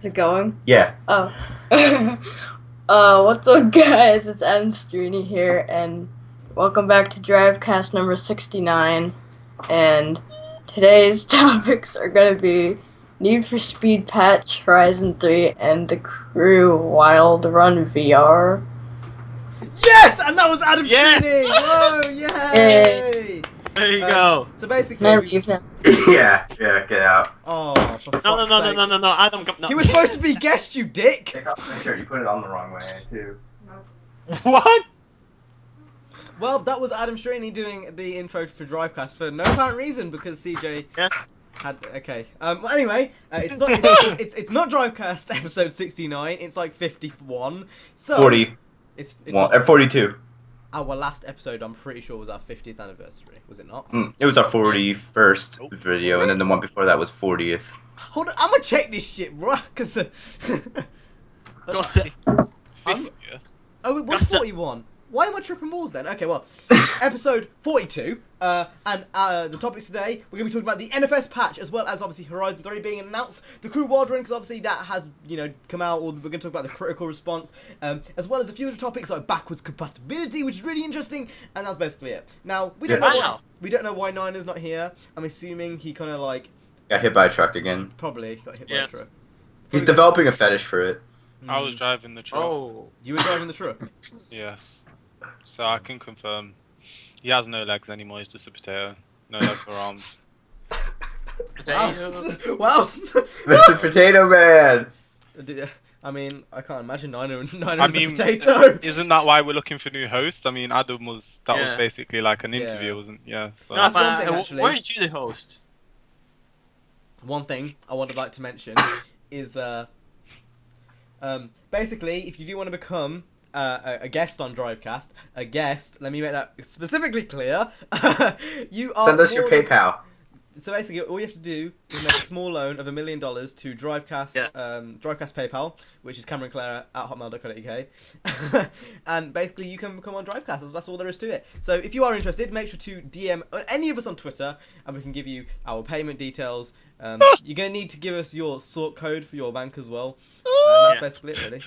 Is it going? Yeah. Oh. What's up, guys? It's Adam Streeny here, and welcome back to Drivecast number 69. And today's topics are going to be Need for Speed Patch, Horizon 3, and The Crew Wild Run VR. Yes! And that was Adam Yes! Streeny! Whoa, yay! There you go. So basically... Can I leave now? yeah, get out. Oh, for No, fuck's sake. no, Adam, no. He was supposed to be guest, you dick! Take off my shirt, you put it on the wrong way, too. What? Well, that was Adam Streeny doing the intro for Drivecast for no apparent reason, because CJ Yes. had... Okay. Well, anyway, it's not it's not Drivecast episode 69, it's like 51. So 40. It's 42. our last episode, I'm pretty sure, was our 50th anniversary, was it not? It was our 41st video, Was and it? then the one before that was 40th. Hold on, I'm gonna check this shit, bro, because... Gossip. Oh, it was Gossip. 41. Why am I tripping balls then? Okay, well, episode 42, and the topics today, we're going to be talking about the NFS patch, as well as, obviously, Horizon 3 being announced, the Crew Wild Run, because, obviously, that has, come out, or we're going to talk about the critical response, as well as a few of the topics like backwards compatibility, which is really interesting, and that's basically it. Now, we don't know why Niner's not here. I'm assuming he kind of, like... Got hit by a truck again. Probably got hit by a truck. He's developing a fetish for it. I was driving the truck. Oh. You were driving the truck? Yes. So I can confirm. He has no legs anymore, he's just a potato. No legs or arms. Potato. Well... Mr. Potato Man! I mean, I can't imagine Niner is I a mean, potato. isn't that why we're looking for new hosts? I mean, Adam was, that was Yeah. basically like an Yeah. interview, wasn't it? Yeah. So. No, That's one but thing, actually. weren't you the host? One thing I would like to mention is, basically, if you do want to become a guest on Drivecast, let me make that specifically clear, you are... Send us your PayPal. So basically, all you have to do is make a small loan of $1 million to Drivecast, Drivecast PayPal, which is CameronClaire@hotmail.co.uk, and basically you can become on Drivecast. That's all there is to it. So if you are interested, make sure to DM any of us on Twitter, and we can give you our payment details. You're gonna need to give us your sort code for your bank as well. And that's basically it, really.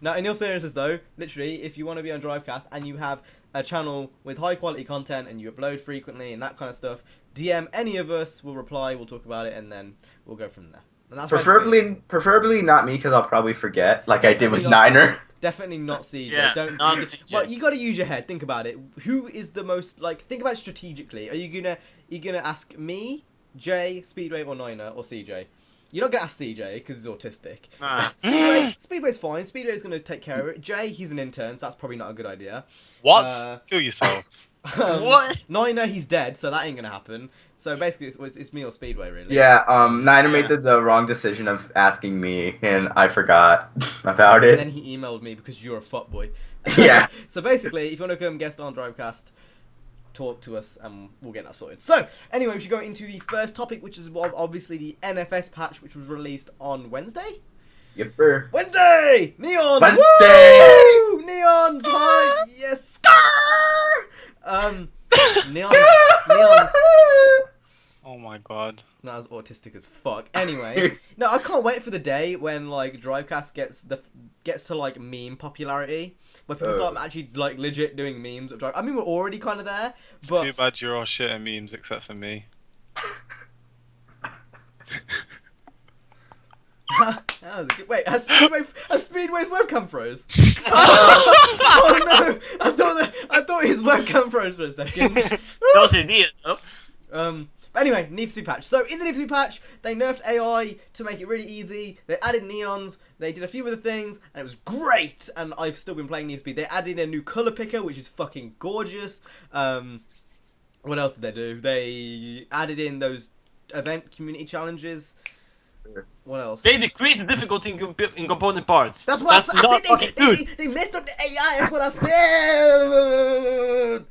Now, in all seriousness though, literally, if you want to be on Drivecast and you have a channel with high quality content and you upload frequently and that kind of stuff, DM any of us, we'll reply, we'll talk about it, and then we'll go from there. And that's Preferably not me, because I'll probably forget, like I did with Definitely Niner. Definitely not CJ. Yeah, Don't. not CJ. Well, you got to use your head. Think about it. Who is the most Think about it strategically. Are you gonna ask me, Jay, Speedway, or Niner, or CJ? You're not gonna ask CJ because he's autistic. Nah. Speedway's fine. Speedway's gonna take care of it. Jay, he's an intern, so that's probably not a good idea. What? Kill yourself. What? Niner, he's dead, so that ain't gonna happen. So basically, it's me or Speedway, really. Yeah, Niner made the wrong decision of asking me, and I forgot about And it. then he emailed me because you're a fuckboy. Yeah. So basically, if you want to come guest on Drivecast, talk to us and we'll get that sorted. So, anyway, we should go into the first topic, which is obviously the NFS patch, which was released on Wednesday? Yipper. Wednesday! Neons! Wednesday! Woo! Neons! Hi! Yes! Neons. Oh my god. That was autistic as fuck. Anyway, no, I can't wait for the day when like Drivecast gets to like meme popularity, where people start actually like legit doing memes of Drive. I mean, we're already kind of there, It's but too bad you're all shit at memes except for me. that was a good... Wait, has Speedway's webcam froze? Oh no! I thought his webcam froze for a second. That was the idea, though. But anyway, Need for Speed patch. So in the Need for Speed patch, they nerfed AI to make it really easy. They added neons. They did a few other things, and it was great. And I've still been playing Need for Speed. They added a new color picker, which is fucking gorgeous. What else did they do? They added in those event community challenges. What else? They decreased the difficulty in component parts. That's what I said. not fucking good. They messed up the AI. That's what I said.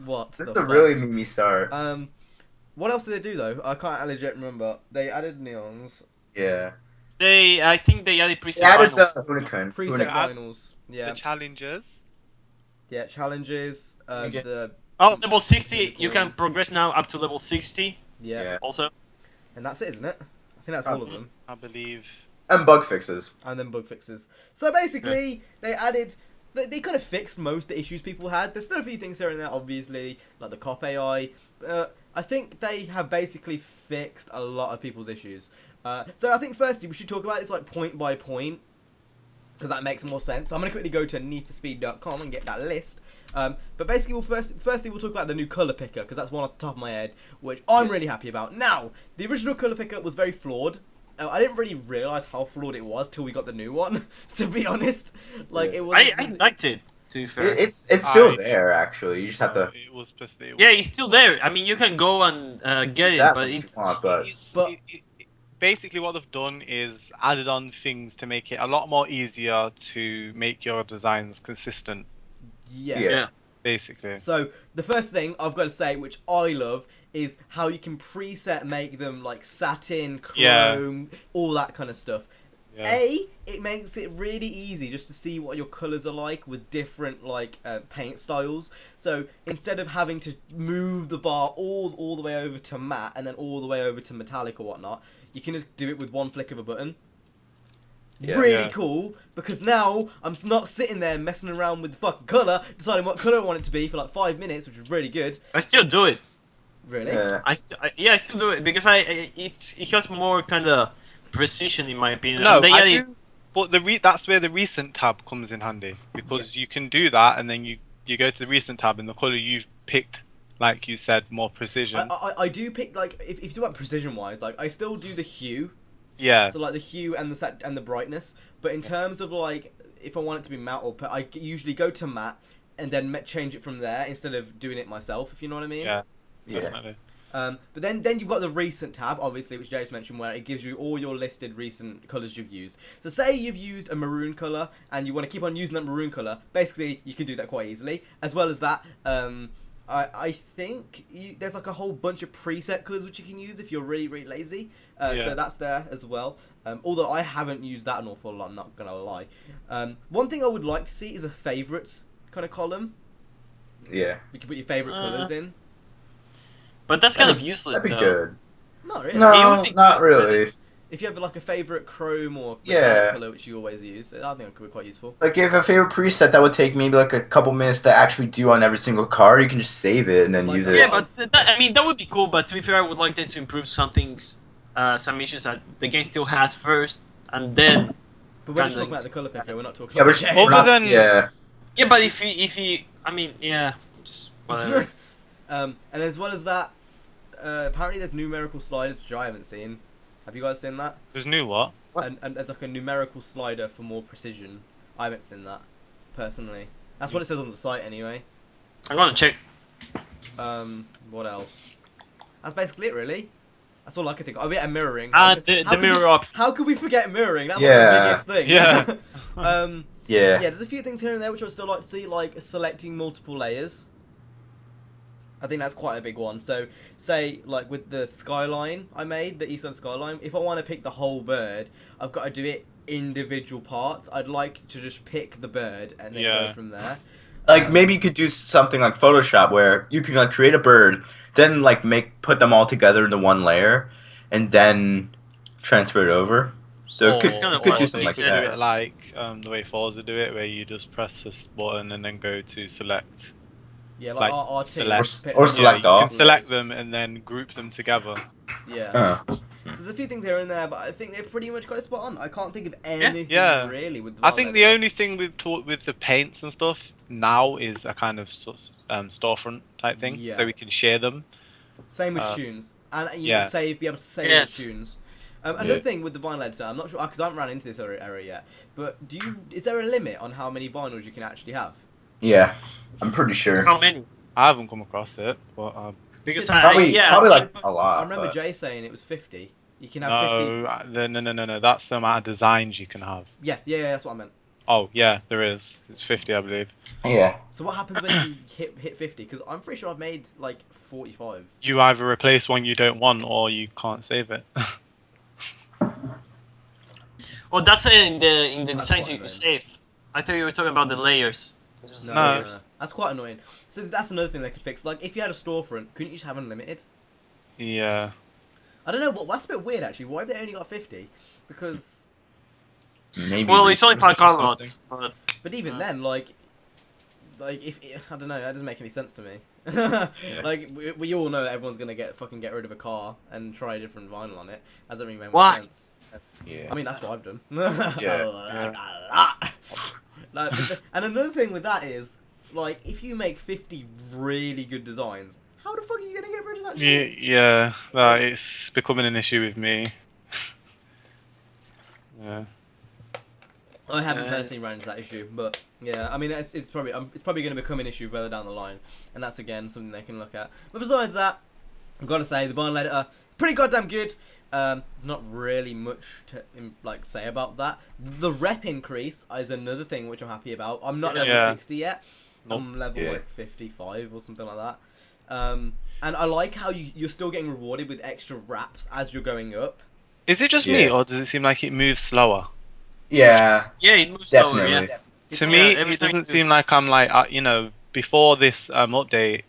What? This the is a fuck? really memey start. What else did they do though? I can't legit remember. They added neons, Yeah. I think they added preset They added finals. the Unicorn. preset Add- finals. Yeah, The challenges. yeah, challenges. Okay. The Oh, level 60. You can progress now up to level 60. yeah, Yeah. Also. and that's it, isn't it? I I think that's all of them. I believe. And bug fixes. And then bug fixes. So basically, they added... They kind of fixed most of the issues people had. There's still a few things here and there, obviously, like the cop AI. I think they have basically fixed a lot of people's issues. So I think firstly we should talk about it like point by point, because that makes more sense. So I'm going to quickly go to needforspeed.com and get that list. But basically, firstly we'll talk about the new colour picker, because that's one off the top of my head, which I'm really happy about. Now, the original colour picker was very flawed. I didn't really realise how flawed it was till we got the new one, to be honest. Like, it was... I liked it, to be fair. It's still there, actually. You just have to... It was pathetic. Yeah, it's still there. I mean, you can go and get it, but it's... Basically what they've done is added on things to make it a lot more easier to make your designs consistent, Yeah. basically. So, the first thing I've got to say, which I love, is how you can preset make them like satin, chrome, all that kind of stuff. Yeah. It makes it really easy just to see what your colours are like with different like paint styles. So instead of having to move the bar all the way over to matte and then all the way over to metallic or whatnot, you can just do it with one flick of a button. Yeah. Really cool, because now I'm not sitting there messing around with the fucking colour, deciding what colour I want it to be for like 5 minutes, which is really good. I still do it. Really? Yeah. I still do it because it has more kind of precision in my opinion. No, And they I added- do, but that's where the recent tab comes in handy, because you can do that and then you go to the recent tab and the colour you've picked, like you said, more precision. I do pick, like, if you talk about precision wise, like I still do the hue. Yeah. So like the hue and the brightness, but in terms of like if I want it to be matte or I usually go to matte and then change it from there instead of doing it myself, if you know what I mean. Yeah. Yeah. Definitely. But then you've got the recent tab, obviously, which Jay just mentioned, where it gives you all your listed recent colours you've used. So say you've used a maroon colour and you want to keep on using that maroon colour, basically you can do that quite easily. As well as that, I think there's like a whole bunch of preset colours which you can use if you're really, really lazy. So that's there as well. Although I haven't used that an awful lot, I'm not going to lie. One thing I would like to see is a favourites kind of column. Yeah. You can put your favourite colours in. but that's kind of useless. That'd be though. good. Not really. It No, would be not good, really. If you have like a favourite chrome or metallic Yeah. colour which you always use, I think it could be quite useful. Like, if you have a favorite preset that would take maybe like a couple minutes to actually do on every single car, you can just save it and then Like use that. it. Yeah, but I mean that would be cool. But to be fair, I would like them to improve some things, some issues that the game still has first, and then. But we're just Kinda. talking about the colour picker, we're not talking Yeah, about but the game. Other than- yeah. Yeah, but if you, I mean, yeah, just whatever. And as well as that, apparently there's numerical sliders which I haven't seen. Have you guys seen that? There's new what? And there's like a numerical slider for more precision. I haven't seen that, personally. That's what it says on the site anyway. I'm gonna check. What else? That's basically it, really. That's all I can think of. Oh, yeah, and mirroring. The mirror option. How could we forget mirroring? That's Yeah. like the biggest thing. Yeah. Yeah, Yeah. there's a few things here and there which I'd still like to see, like selecting multiple layers. I think that's quite a big one. So, say, like with the skyline I made, the eastern skyline, if I want to pick the whole bird, I've got to do it individual parts. I'd like to just pick the bird and then go from there. Like, maybe you could do something like Photoshop where you can like create a bird, then like put them all together into one layer, and then transfer it over. So Or- it It's kinda could what do they something like They do that. it like the way Forza do it, where you just press this button and then go to select. Yeah, like, Like, RT. select- pick or the select you all. can select them and then group them together. Yeah. So there's a few things here and there, but I think they've pretty much got it spot on. I can't think of anything Yeah. really with the I think the Violet. only thing with the paints and stuff now is a kind of storefront type thing, Yeah. so we can share them. Same with tunes, and you yeah. can be able to save Yes. the tunes. Another thing with the vinyl editor, I'm not sure because I haven't ran into this area yet. But is there a limit on how many vinyls you can actually have? Yeah, I'm pretty sure. How many? I haven't come across it, but Because Probably yeah, like a lot. I remember but- Jay saying it was 50. You can have 50. no. That's the amount of designs you can have. Yeah, that's what I meant. Oh yeah, there is. It's 50, I believe. Yeah. So what happens when you hit 50? Because I'm pretty sure I've made like 45. You either replace one you don't want, or you can't save it. Oh, that's in the That's designs quite you annoying. save. I thought you were talking about the layers. This was the No. layers. That's quite annoying. So that's another thing they could fix. Like if you had a storefront, couldn't you just have unlimited? Yeah. I don't know. What that's a bit weird actually. Why have they only got 50? Because Maybe. Well, it's only 5 resources or car something. lots, but even then, like if I don't know, that doesn't make any sense to me. Like we all know that everyone's gonna get rid of a car and try a different vinyl on it. That doesn't really make much Why? sense. Yeah. I mean, that's what I've done. Yeah. And another thing with that is, like, if you make 50 really good designs, how the fuck are you gonna get rid of that shit? Yeah, it's becoming an issue with me. Yeah. I haven't personally ran into that issue, but yeah, I mean, it's probably going to become an issue further down the line, and that's again something they can look at. But besides that, I've got to say the vinyl editor pretty goddamn good. There's not really much to say about that. The rep increase is another thing which I'm happy about. I'm not level 60 yet. Nope. I'm level like 55 or something like that. And I like how you're still getting rewarded with extra wraps as you're going up. Is it just me, or does it seem like it moves slower? Yeah. yeah, it moves slower. Definitely. Yeah. To me, every it time doesn't you- seem like I'm like, before this update,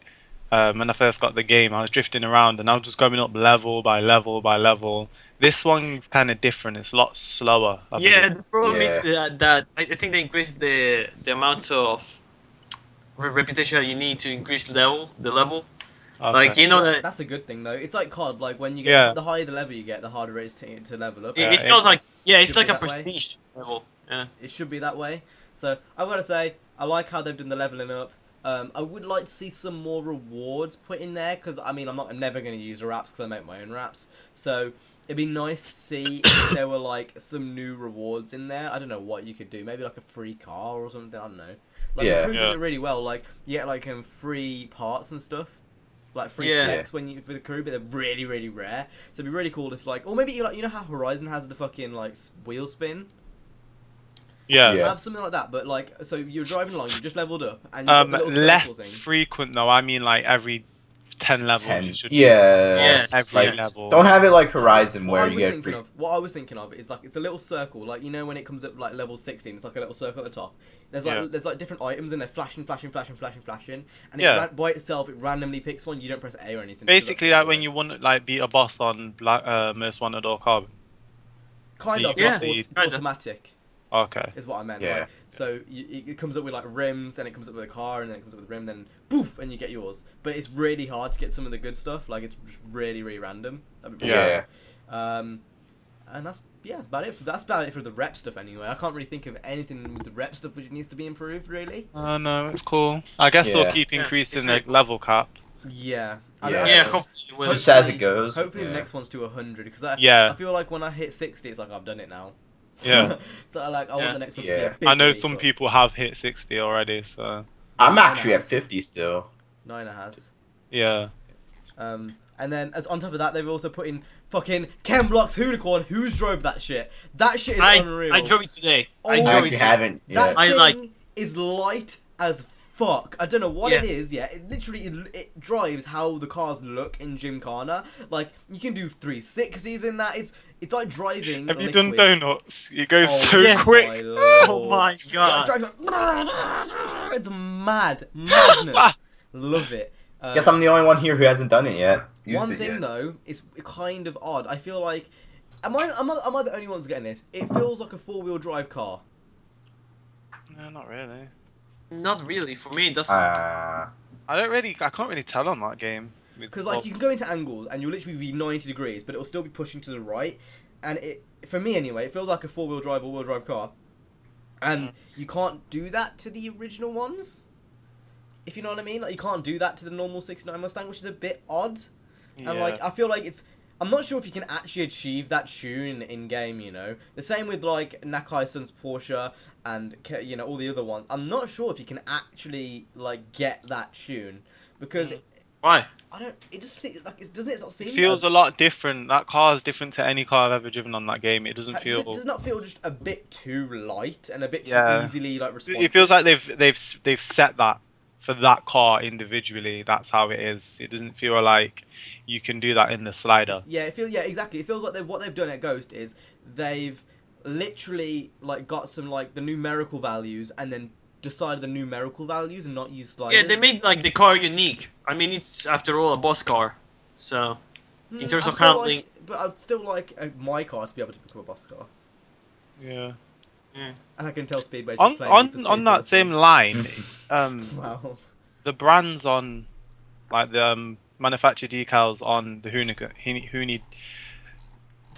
when I first got the game, I was drifting around and I was just going up level by level by level. This one's kind of different. It's a lot slower. I Yeah, believe. the problem Yeah. is that I think they increased the amount of reputation that you need to increase the level. Okay. Like you know that That's a good thing though. It's like COD. Like when you get Yeah. the higher the level you get, the harder it is to level up. Yeah, it's not like it's should like be a that way. prestige level. Yeah. It should be that way. So I've got to say, I like how they've done the leveling up. I would like to see some more rewards put in there because I mean I'm never going to use the wraps because I make my own wraps. So it'd be nice to see if there were like some new rewards in there. I don't know what you could do. Maybe like a free car or something. I don't know. Like Yeah. the crew does Yeah. it really well. Like you get like free parts and stuff. Like free Yeah. specs for the crew, but they're really, really rare. So it'd be really cool if or maybe you know how Horizon has the fucking wheel spin. Yeah. Yeah. Have something like that, but so you're driving along, you just leveled up, and you've got the little circle Less thing. frequent though. I mean, like every 10 levels, you should. Yeah. Yes. Every yes. level. Don't have it like Horizon What where I you was get thinking free. of, what I was thinking of is it's a little circle, like you know when it comes up like level 16, it's like a little circle at the top. There's Yeah. there's different items and they're flashing, and Yeah. by itself it randomly picks one. You don't press A or anything. Basically, like when you want to like beat a boss on Most Wanted or Carbon. kind of, Yeah, it's kinda. automatic. Okay. Is what I meant. Yeah. Like, so it comes up with like rims, then it comes up with a car, and then it comes up with a rim, then poof, and you get yours. But it's really hard to get some of the good stuff. Like it's just really, really random. That'd be Yeah. And that's about it. That's about it for the rep stuff anyway. I can't really think of anything with the rep stuff which needs to be improved really. No, it's cool. I guess they'll Yeah. keep Yeah, increasing it's the really cool. level cap. Yeah. Yeah. Yeah, hopefully it will. Just as it goes. Hopefully the yeah. next one's to 100 because Yeah. I feel like when I hit 60, it's like I've done it now. Yeah. So I want Yeah. the next one to be Yeah. a big I know leap some up. people have hit 60 already, so I'm actually at Nice. 50 still. Nina has. yeah. And then as on top of that, they've also put in fucking Ken Block's Hoonicorn. Who's drove that shit? That shit is unreal. I drove it today. I Oh, I drove actually it today. haven't. That Yeah. I thing like- is light as fuck. I don't know what it Yes. is. Yeah, it literally it drives how the cars look in Gymkhana. Like you can do 360s in that. It's like driving. Have you liquid. done donuts? It goes Oh, so yeah. quick. my Oh my Lord. god. It drives like, it's madness. Love it. Guess I'm the only one here who hasn't done it yet. Used One it thing yet. though, it's kind of odd. I feel like, am I the only ones getting this? It feels like a 4-wheel drive car. No, not really. Not really. For me, it doesn't. Uh, I can't really tell on that game. Because like you can go into angles and you'll literally be 90 degrees, but it'll still be pushing to the right. And for me anyway, it feels like a 4-wheel drive, all-wheel drive car. And you can't do that to the original ones. If you know what I mean, like you can't do that to the normal 69 Mustang, which is a bit odd. And like I feel like I'm not sure if you can actually achieve that tune in game. You know, the same with like Nakai-san's Porsche and all the other ones. I'm not sure if you can actually like get that tune because Why? I don't. It just doesn't it not seem. It feels a lot different. That car is different to any car I've ever driven on that game. It doesn't Does feel. it does not feel just a bit too light and a bit Yeah. too easily like responsive. It feels like they've set that for that car individually. That's how it is. It doesn't feel like you can do that in the slider. Exactly. It feels like what they've done at Ghost is they've literally like got some like the numerical values and then decided the numerical values and not use sliders. Yeah, they made like the car unique. I mean, it's after all a boss car, so. in terms I'd of still handling. but I'd still like my car to be able to become a boss car. Yeah. And I can tell Speedway On just playing Need for Speed on that for same fun. line, Wow. the brands on like the manufactured decals on the Huni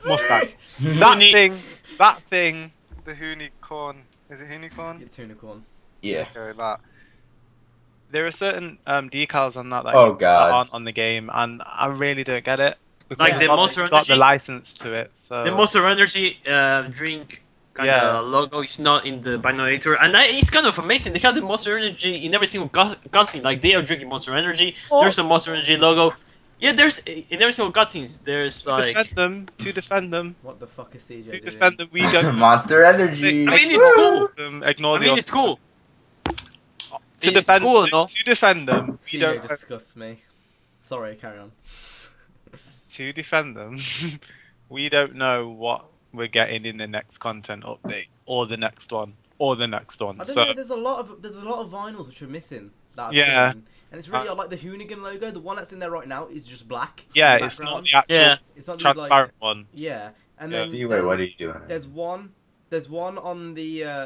Mustang. that thing, the Hunicorn. Is it Hunicorn? It's unicorn. Yeah. Okay, that. There are certain decals on that Oh, you God. aren't on the game, and I really don't get it because Like it's the not, Monster it's got the Energy? license to it. So The Monster Energy drink kind Yeah. of logo is not in the Binonator, and it's kind of amazing. They have the Monster Energy in every single cutscene. Like they are drinking Monster Energy. Oh. There's a Monster Energy logo. Yeah, there's in every single cutscenes. There's to like. defend them, What the fuck is CJ to doing? defend them. We don't. Monster Energy. I mean, it's cool. Ignore I mean, it's cool. To It's defend, cool and all. to defend them, we CJ don't. disgusts me. Sorry, carry on. To defend them, we don't know what we're getting in the next content update, or the next one, or the next one. I don't So know. There's a lot of vinyls which are missing that I've Yeah. seen, and it's really odd. Like the Hoonigan logo, the one that's in there right now is just black. yeah, in the it's not background. the actual Yeah. It's not the, transparent one. Yeah, and Yeah. then, Speedway, what are you doing? there's one on the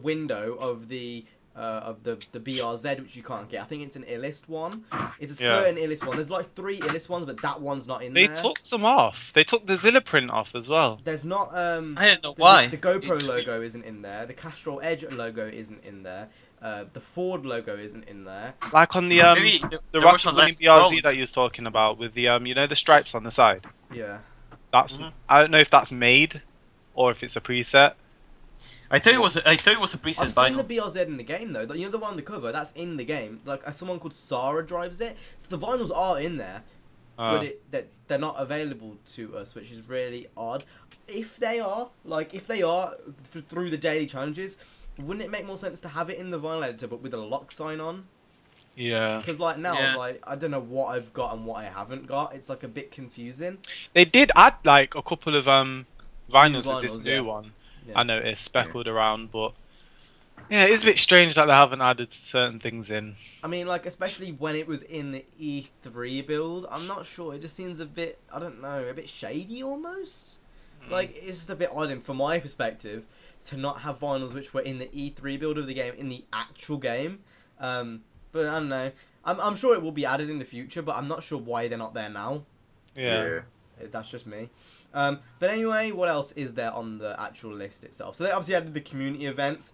window of the BRZ which you can't get. I think it's an Illist one. It's a Yeah. certain Illist one. There's like 3 Illist ones, but that one's not in They there. took some off. They took the Zilla print off as well. There's not I don't know the, why. the GoPro It's- logo isn't in there. The Castrol Edge logo isn't in there. The Ford logo isn't in there. Like on the Maybe the there Rocket was some Bunny less BRZ scrolls. that you was talking about with the you know, the stripes on the side. Yeah. That's Mhm. I don't know if that's made or if it's a preset. I thought it was. I thought it was a preset I've seen the vinyl. BRZ in the game though. You know the one on the cover? That's in the game. Like someone called Sarah drives it. So the vinyls are in there, but they're not available to us, which is really odd. If they are through the daily challenges, wouldn't it make more sense to have it in the vinyl editor but with a lock sign on? Yeah. Because like now, Yeah. I'm like I don't know what I've got and what I haven't got. It's like a bit confusing. They did add like a couple of vinyls with this vinyls, new yeah. one. Yeah. I noticed speckled around, but yeah, it's a bit strange that they haven't added certain things in. I mean, like, especially when it was in the E3 build, I'm not sure. It just seems a bit, I don't know, a bit shady almost. Like, it's just a bit odd, and from my perspective, to not have vinyls which were in the E3 build of the game, in the actual game. But I don't know. I'm sure it will be added in the future, but I'm not sure why they're not there now. Yeah. That's just me. But anyway, what else is there on the actual list itself? So they obviously added the community events.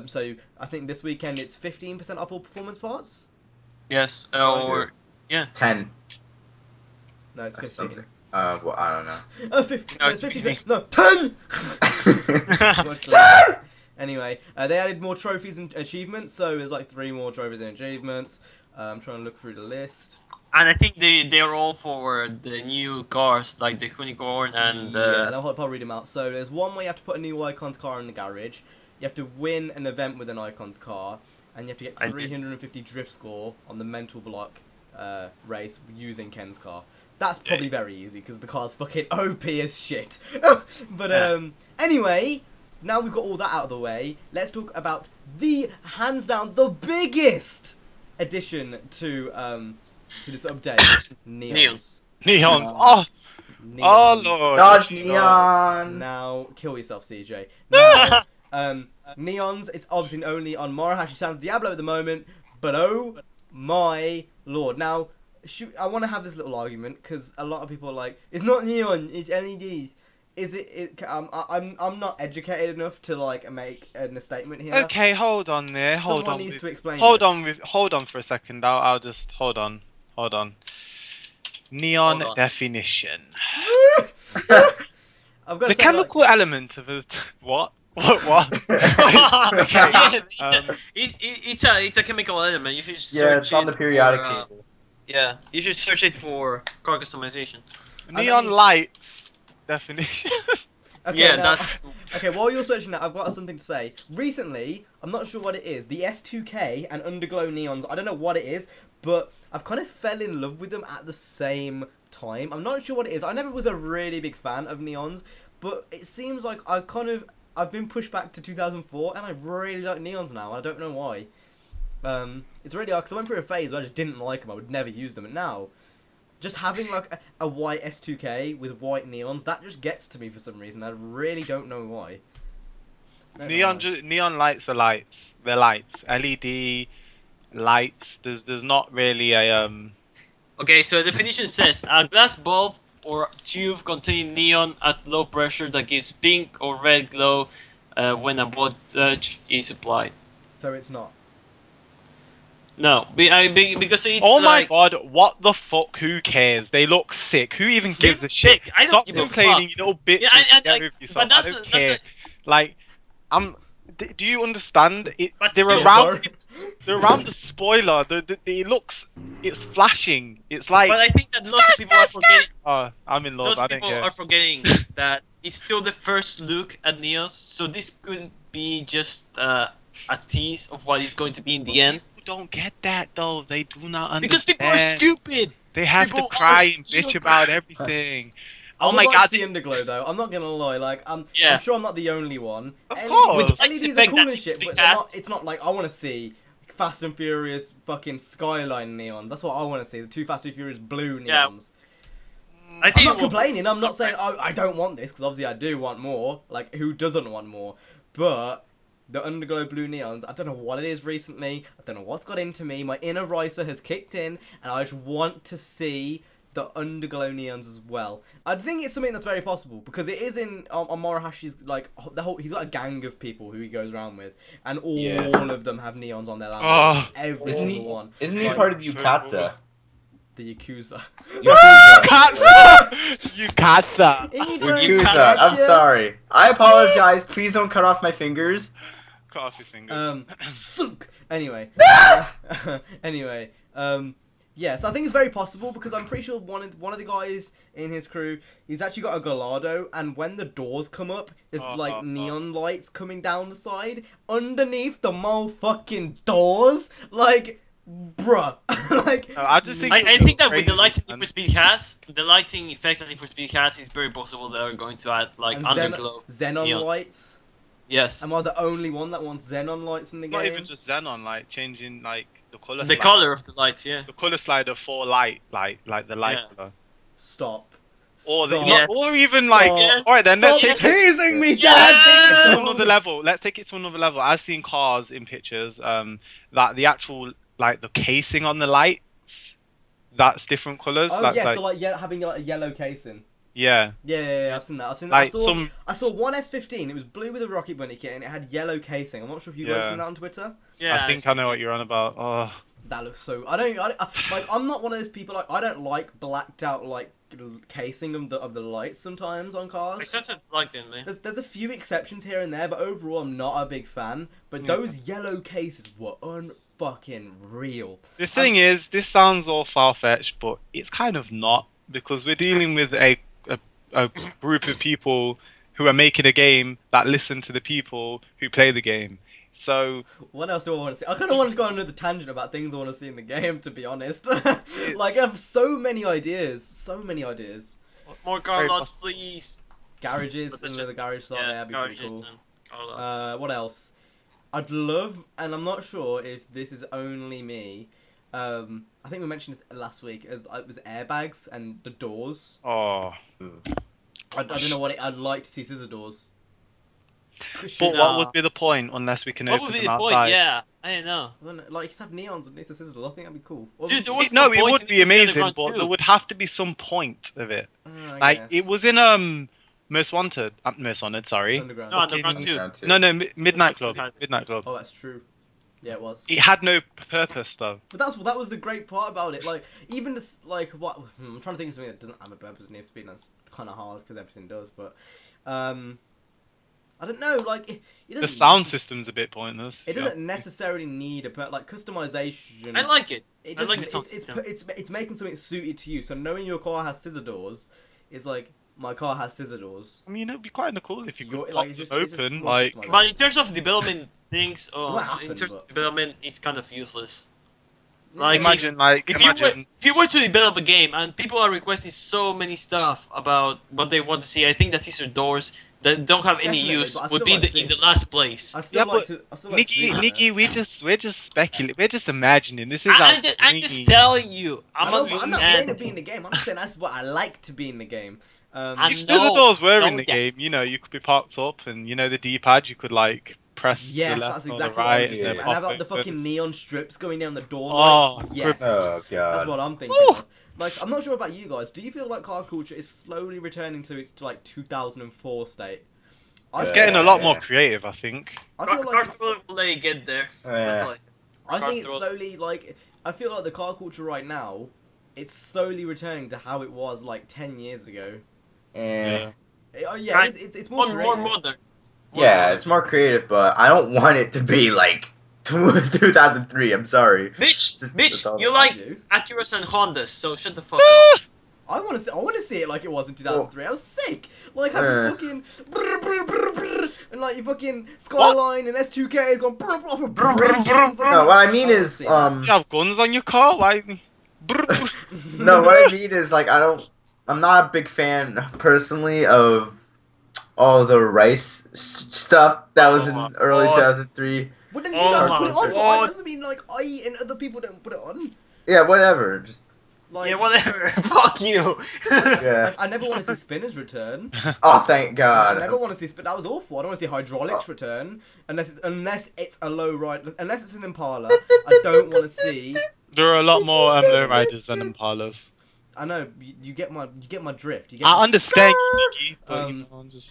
So I think this weekend it's 15% off all performance parts. Yes. Or 10. No, it's or 15. something. Well, I don't know. 50. No, it's 50. 15. No, 10. Anyway, they added more trophies and achievements. So there's like 3 more trophies and achievements. I'm trying to look through the list. And I think they're all for the new cars, like the unicorn and Yeah, the. I'll read them out. So there's one where you have to put a new Icon's car in the garage. You have to win an event with an Icon's car, and you have to get I did. 350 drift score on the mental block race using Ken's car. That's probably very easy because the car's fucking OP as shit. But anyway, now we've got all that out of the way. Let's talk about the hands down the biggest addition to this update, Neons. Neons. Oh. Oh Neons. lord. Dodge Neon! Now, kill yourself, CJ. Now, Neons, it's obviously only on Morohashi Sans Diablo at the moment, but oh my lord. Now, I want to have this little argument, because a lot of people are like, it's not Neon, it's LEDs. Is it I'm not educated enough to, like, make a statement here. Okay, hold on there. Hold Someone on. needs to explain Hold this. on for a second. I'll just hold on. Neon Hold on. definition. I've got The to say, chemical element of it. What? What? Okay. It's a chemical element. You should search Yeah, it's on the periodic for, table. Yeah, you should search it for car customization. Neon lights definition. Okay, Yeah, now- that's. Okay, while you're searching that, I've got something to say. Recently, I'm not sure what it is, the S2K and Underglow Neons, I don't know what it is, but I've kind of fell in love with them at the same time. I'm not sure what it is. I never was a really big fan of Neons, but it seems like I've been pushed back to 2004, and I really like Neons now. I don't know why. It's really odd, because I went through a phase where I just didn't like them. I would never use them, and now just having like a white S2K with white neons, that just gets to me for some reason. I really don't know why. Neon lights are lights. They're lights. LED lights. There's not really a Okay, so the definition says a glass bulb or tube containing neon at low pressure that gives pink or red glow when a voltage is applied. So it's not. No, because it's Oh my like, god, what the fuck? Who cares? They look sick. Who even gives a shit? sick. I don't Stop give a complaining, fuck. you little bitches. Yeah, Get with yourself. but I don't care. Like, do you understand? But They're still, around. They're around the spoiler. It looks. It's flashing. It's like. But I think that lots of people are forgetting. Oh, I'm in love. Those I don't people care. are forgetting that it's still the first look at Neos, so this could be just a tease of what is going to be in the end. People don't get that though. They do not understand. Because people are stupid. They have People to cry are and bitch stupid. about everything. I Oh would my like god. to see Underglow though. I'm not gonna lie. Like I'm sure I'm not the only one. Of LED course. With the LEDs are effect cool that and shit, needs to but be they're not, cast. it's not like I want to see Fast and Furious fucking skyline neons. That's what I want to see. The two Fast and Furious blue Yeah. neons. I I'm think not it will- complaining. I'm not saying I don't want this because obviously I do want more. Like who doesn't want more? But the underglow blue neons, I don't know what it is recently. I don't know what's got into me. My inner Ricer has kicked in, and I just want to see the underglow neons as well. I think it's something that's very possible because it is in on Morihashi's like the whole. He's got a gang of people who he goes around with, and all Yeah. of them have neons on their lamp. Oh. Every Isn't single one. Isn't he Like, part of the Yucatsa? the Yakuza? Katsa! You katsa! Yakuza. I'm sorry. I apologize. Please don't cut off my fingers. Cut off his fingers. Sook. Anyway. Anyway. Yes, I think it's very possible because I'm pretty sure one of the guys in his crew, he's actually got a Gallardo, and when the doors come up, there's like neon lights coming down the side underneath the motherfucking doors. Like, bruh. Like, No, I just think. I think that with the crazy, lighting man. Need for Speed has, the lighting effects that Need for Speed has, is very possible they are going to add like and underglow. Xenon neons. lights. Yes. Am I the only one that wants Xenon lights in the Not game? even just Xenon, like changing like the color. The color of the lights, yeah. The color slider for light, like the light Yeah. color. Stop. Or the, Stop. Yes. or even like. Stop. All right, then let's Stop take it teasing me, Yes. Dad! to another level. Let's take it to another level. I've seen cars in pictures. That the actual like the casing on the lights, that's different colors. Oh That's yeah, like, so like having like a yellow casing. yeah. Yeah, I've seen that. I've seen that. Like some. I saw one S15. It was blue with a Rocket Bunny kit, and it had yellow casing. I'm not sure if you guys Yeah. seen that on Twitter. Yeah. I think I know what you're on about. Oh. That looks so. Like I'm not one of those people. Like I don't like blacked out like casing of the lights sometimes on I cars. sometimes like them, man. There's a few exceptions here and there, but overall I'm not a big fan. But Yeah. those yellow cases were unfucking real. The thing is, this sounds all far-fetched, but it's kind of not, because we're dealing with a group of people who are making a game that listen to the people who play the game. So What else do I want to see? I kind of want to go on another tangent about things I want to see in the game, to be honest. Like, I have so many ideas. So many ideas. More car lots, please. Garages, But that's another just- garage slot there, that'd be pretty garages cool. and car lots. What else? I'd love, and I'm not sure if this is only me, I think we mentioned this last week, as it was airbags and the doors. oh. I don't know what I'd like to see scissor doors. But No. what would be the point unless we can What open would be them the point? outside? Yeah, I don't know. Like, just have neons underneath the scissor doors. I think that'd be cool. Or- Dude, there was No, no it point would in be using amazing, underground but too. there would have to be some point of it. I Like guess. it was in Most Wanted, Most Wanted, sorry. Underground. No, underground fucking- too. No, Midnight Two Club. had- Midnight Club. Oh, that's true. Yeah, it was. It had no purpose though. But that was the great part about it. Like, even this, like, what I'm trying to think of something that doesn't have a purpose in Need for Speed. And that's kind of hard because everything does. But I don't know. Like, it The doesn't sound necess- system's a bit pointless. It yeah. doesn't necessarily need like customization. I like it. It I like the just, sound it's system. it's making something suited to you. So knowing your car has scissor doors is like my car has scissor doors. I mean, it'd be quite cool if It's you your- could like, pop it's them just open. more Like, customized. But in terms of development things, What in happened, terms of but- development, it's kind of useless. Like imagine, if you were to develop a game and people are requesting so many stuff about what they want to see, I think that scissor doors that don't have any Definitely, use but I would still be like to see in the it. last place. I still like to. Nikki, see Nikki, it. we're just speculating, we're just imagining. This is our I'm just telling you. I I'm know, a but I'm not saying man. it be in the game. I'm just saying that's what I like to be in the game. I If know- scissor doors were in know the that. game, you know, you could be parked up, and you know the D-pad, you could like press Yes, the that's left or exactly the what I right, was and thinking. then And have pop like the open. fucking neon strips going down the door. Oh, Like, yes, Oh god. that's what I'm thinking Woo! of. Like, I'm not sure about you guys. Do you feel like car culture is slowly returning to its like 2004 state? It's Yeah. getting a lot more creative, I think. I feel like it's, Will let you get there. That's all I say. I think it's Carl- slowly like I feel like the car culture right now, it's slowly returning to how it was like 10 years ago. Eh. Oh yeah, Kind- it's more More creative. modern. Yeah, it's more creative, but I don't want it to be like 2003. I'm sorry. Mitch, That's all you I like do. Acuras and Hondas, so shut the fuck up. I want to see it like it was in 2003. I was sick. Like Eh. having fucking brr, brr, brr, brr, and like your fucking Skyline and S2K is going brr, brr, brr, brr, brr, brr, brr. No, what I mean I wanna is see that. You have guns on your car? Why? no, what I mean is like I'm not a big fan personally of all the rice stuff that was in early God. 2003. But then you Oh guys my put it on. God. That doesn't mean like I and other people don't put it on. Yeah, whatever. Just Like, Yeah, whatever. Fuck you. yeah. like, I never want to see spinners return. Oh, thank God. I never want to see spin. That was awful. I don't want to see hydraulics return unless it's a low ride. Unless it's an Impala, I don't want to see. There are a lot more lowriders than Impalas. I know you get my drift. You get I my- understand, Nikki, but you Um, know, I'm just.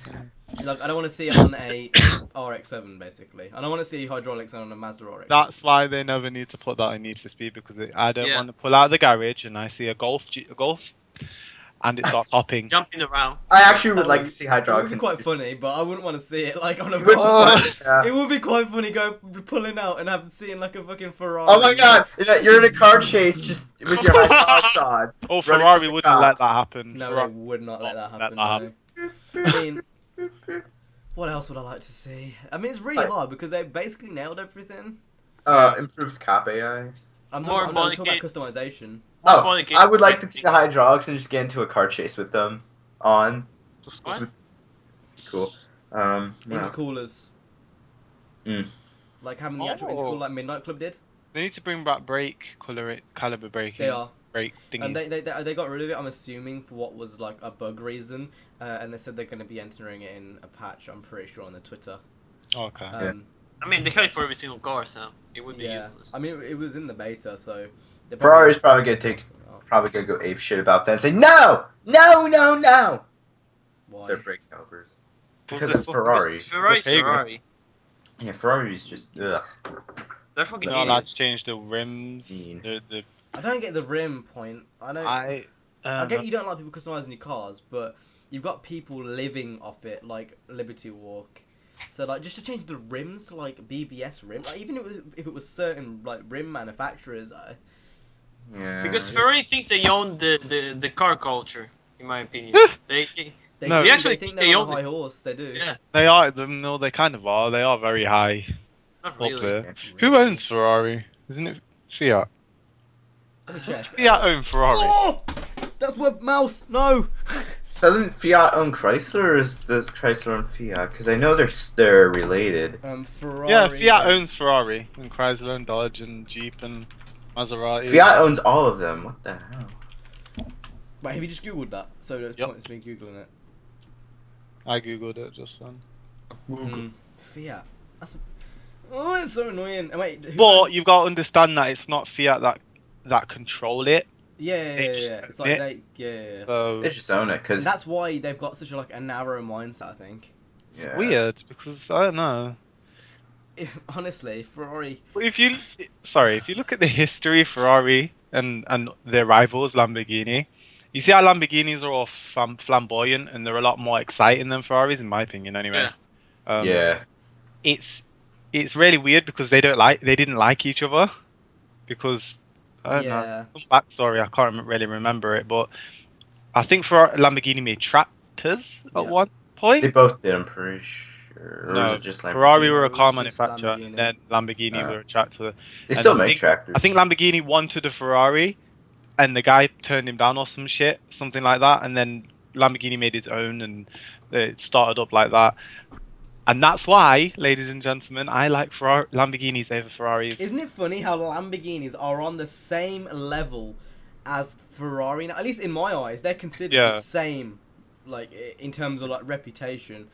Like I don't want to see it on a RX-7 basically. I don't want to see hydraulics on a Mazda RX. That's why they never need to put that in Need for Speed because I don't Yeah. want to pull out of the garage and I see a Golf, and it starts hopping. Jumping around. I actually would That like would- to see It hydraulics. would be quite funny, but I wouldn't want to see it like on a It would- golf. yeah. It would be quite funny pulling out and seeing like a fucking Ferrari. Oh my God! Is that you're in a car chase just with your hydraulics on? Oh, running Ferrari from the wouldn't let cops. that happen. No, Ferrari- I would not let that happen. Let that no. I mean, what else would I like to see? I mean, it's really Like- hard because they basically nailed everything. Improved cop AI. More I'm body talking about kits. customization. Oh, body I kits, would like to like- see the hydraulics and just get into a car chase with them on. What? Cool. What else? Intercoolers. Mm. Like having the actual Oh. intercooler like Midnight Club did. They need to bring back caliber braking. They are. Brake thingies. And they got rid of it, I'm assuming, for what was like a bug reason. And they said they're going to be entering it in a patch, I'm pretty sure, on the Twitter. Okay. I mean, they have it for every single car, so it would be yeah. useless. I mean, it was in the beta, so. they Ferrari's probably gonna go ape shit about that and say no. Why? Their brake calipers. Well, Because the it's fuck- Ferrari. Ferrari's Okay, Ferrari. Yeah, Ferrari's just ugh. They're fucking They're not allowed idiots. to change the rims. Mean. I don't get the rim point. I get you don't like people customizing your cars, but you've got people living off it, like Liberty Walk. So like just to change the rims to like BBS rim, like even if it was certain like rim manufacturers, Yeah. Because Ferrari thinks they own the car culture, in my opinion. they No. they actually think think they're they on own a high horse. They do. yeah, They are. No, they kind of are. They are very high not up really. there. Who owns Ferrari? Isn't it Fiat? Let me check. Fiat own Ferrari. Oh, that's my mouse. No. Doesn't Fiat own Chrysler, or does Chrysler own Fiat? Because I know they're related. Ferrari. Yeah, Fiat owns Ferrari and Chrysler and Dodge and Jeep and Maserati. Fiat owns all of them. What the hell? Wait, have you just googled that? So there's Yep. points me googling it. I googled it just then. Fiat. That's. Oh, it's so annoying. And wait. who But owns- you've got to understand that it's not Fiat that control it. Yeah, they just It's own like it. yeah. So They just own it, And because that's why they've got such a narrow mindset, I think. it's weird because I don't know. Honestly, Ferrari. But if you look at the history of Ferrari and their rivals Lamborghini, you see how Lamborghinis are all flamboyant and they're a lot more exciting than Ferraris, in my opinion. Anyway. Yeah. It's really weird because they didn't like each other because I don't Yeah. know some backstory. I can't really remember it, but I think Lamborghini made tractors at Yeah. one They point. both did. I'm pretty sure. Or No, is it just Ferrari Lamborghini? were a It car was just manufacturer, Lamborghini. and then Lamborghini were a tractor. They And still I make think- tractors. I think Lamborghini wanted a Ferrari, and the guy turned him down or some shit, something like that. And then Lamborghini made its own, and it started up like that. And that's why, ladies and gentlemen, I like Lamborghinis over Ferraris. Isn't it funny how Lamborghinis are on the same level as Ferrari? Now, at least in my eyes, they're considered Yeah. the same, like in terms of like reputation,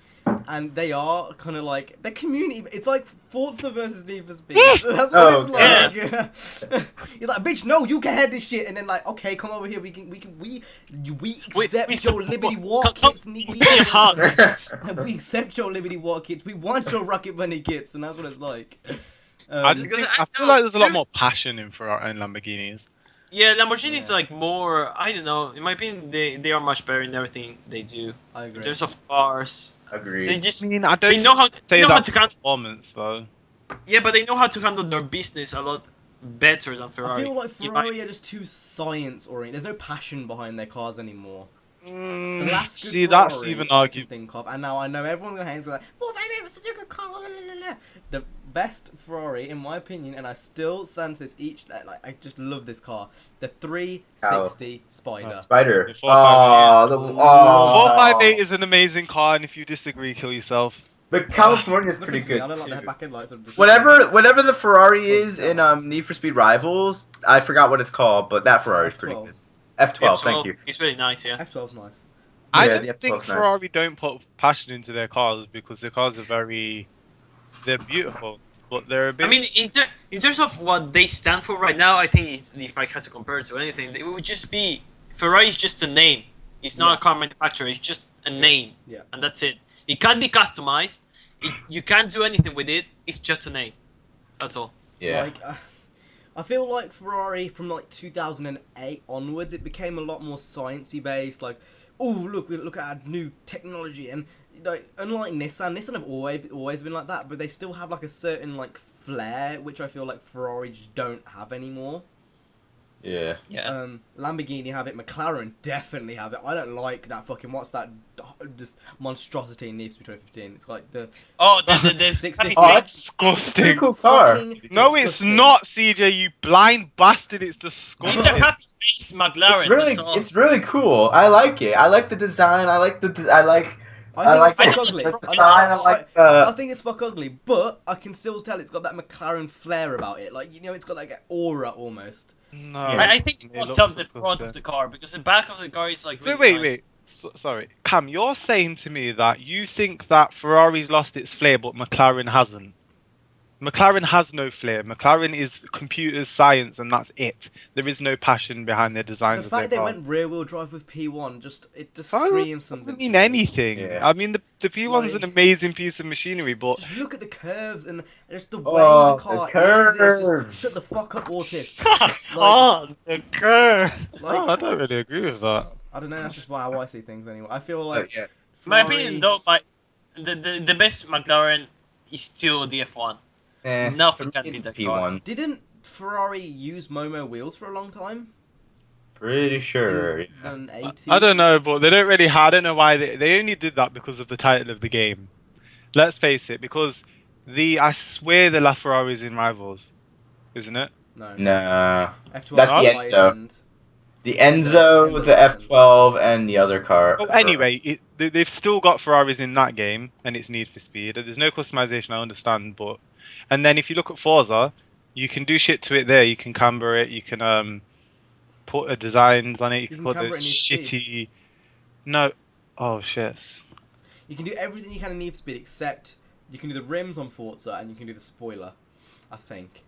and they are kind of like they're community. It's like Forza versus Need for Speed. That's what Oh, it's like. You're like, bitch, no, you can have this shit, and then like, okay, come over here. We accept we your Liberty Walk come- kits. give me a hug. We accept your Liberty Walk kits. We want your Rocket Bunny kits, and that's what it's like. I just Because think, I I feel know, like there's a lot there- more passion in Ferrari and Lamborghinis. Yeah, Lamborghini's Yeah. like more. I don't know. In my opinion, they are much better in everything they do. I In agree. terms of cars, Agreed. they just I mean, I don't they know how say they know how that to handle. performance though. Yeah, but they know how to handle their business a lot better than Ferrari. I feel like in my- Ferrari are just too science oriented. There's no passion behind their cars anymore. The Mm, last good see, that's Ferrari even I can argued. think of, and now I know everyone's gonna hate it, like, "Oh, baby, it's such a good car." La, la, la, la." The best Ferrari, in my opinion, and I still stand to this I just love this car. The 360 Spider. Spider. The 458. Oh, oh. 458 is an amazing car, and if you disagree, kill yourself. The California is It's pretty nothing to me, good. I don't like the too. back end lights. I'm just- Whatever the Ferrari is Oh, in yeah. Need for Speed Rivals, I forgot what it's called, but that Ferrari is pretty F12. good. F12, thank F12, you. It's really nice, yeah. F12's nice. I Yeah, don't the think F12 's nice. Ferrari don't put passion into their cars because their cars are they're beautiful, but they're a bit. I mean, in terms of what they stand for right now, I think if I had to compare it to anything, it would just be Ferrari is just a name. It's not Yeah. a car manufacturer. It's just a name, Yeah. and that's it. It can't be customized. You can't do anything with it. It's just a name. That's all. Yeah. Like, I feel like Ferrari from like 2008 onwards, it became a lot more sciencey based. Like, oh look at our new technology, and like unlike Nissan have always been like that, but they still have like a certain like flair, which I feel like Ferrari just don't have anymore. Yeah. Yeah. Lamborghini have it, McLaren definitely have it. I don't like that fucking what's that just monstrosity in Need for Speed 2015. It's like the Oh, the 650. Oh, that's disgusting. pretty cool car. fucking No, it's disgusting. not, CJ. You blind bastard! It's It's a disgusting. happy face McLaren. It's really cool. I like it. I like the design. I like I like think it's the fuck ugly. design. I like I think it's fuck ugly, but I can still tell it's got that McLaren flair about it. Like, you know, it's got like an aura almost. No. I think it It fucked looks up the front disgusting. of the car because the back of the car is like. So Really wait, nice. sorry, Cam, you're saying to me that you think that Ferrari's lost its flair, but McLaren hasn't. McLaren has no flair. McLaren is computer science, and that's it. There is no passion behind their designs The of their fact they car. west rear-wheel drive with P1 just Doesn't- screams something. doesn't mean to me. anything. Yeah. I mean, the P1's Like- an amazing piece of machinery, but Just look at the curves and just the way Oh, the car the is. It's curves. just shut the fuck up, autist. Oh, the curve. Like, oh, I don't really agree with that. I don't know. That's just how I see things anyway. I feel like yeah. My Ferrari- opinion, though, the best McLaren is still the F1. Nothing for can me, beat it's that car. P1. Didn't Ferrari use Momo wheels for a long time? Pretty sure. In the 80s? I don't know, but they don't really. I don't know why they only did that because of the title of the game. Let's face it, because I swear the LaFerrari's in Rivals, isn't it? No. No. F12 That's the highest Enzo. end. The Enzo, the F12, and the other car. Well, anyway, they've still got Ferraris in that game, and it's Need for Speed. There's no customization, I understand, but and then if you look at Forza, you can do shit to it there. You can camber it. You can put designs on it. You can can put the camber it in Need for shitty. No, oh shit. You can do everything you can in Need for Speed except you can do the rims on Forza and you can do the spoiler, I think.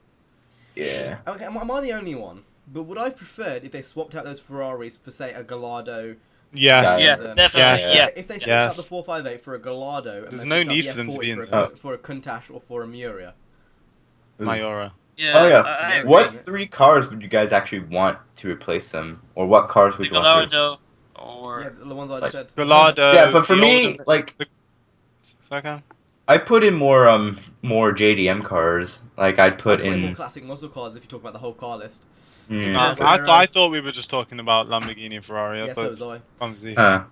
Yeah. Okay, am I the only one? But would I preferred if they swapped out those Ferraris for, say, a Gallardo? Yes. Yes, Um, definitely. yeah. Yeah. If they switched Yes. out the 458 for a Gallardo, and There's they no switched out need the for them to F40 be in for a, there. for a Countach or for a Miura. Mayora. Yeah. Oh yeah. I agree. What 3 cars would you guys actually want to replace them, or what cars would The you want? To... Gallardo or Yeah, the ones I Like, just said. Gallardo. Yeah, but for the me, older- like Okay. I put in more JDM cars. Like I'd put I'd more in. classic muscle cars if you talk about the whole car list. Hmm. Yeah. I thought we were just talking about Lamborghini and Ferrari. I Yeah, so thought was I. conversation.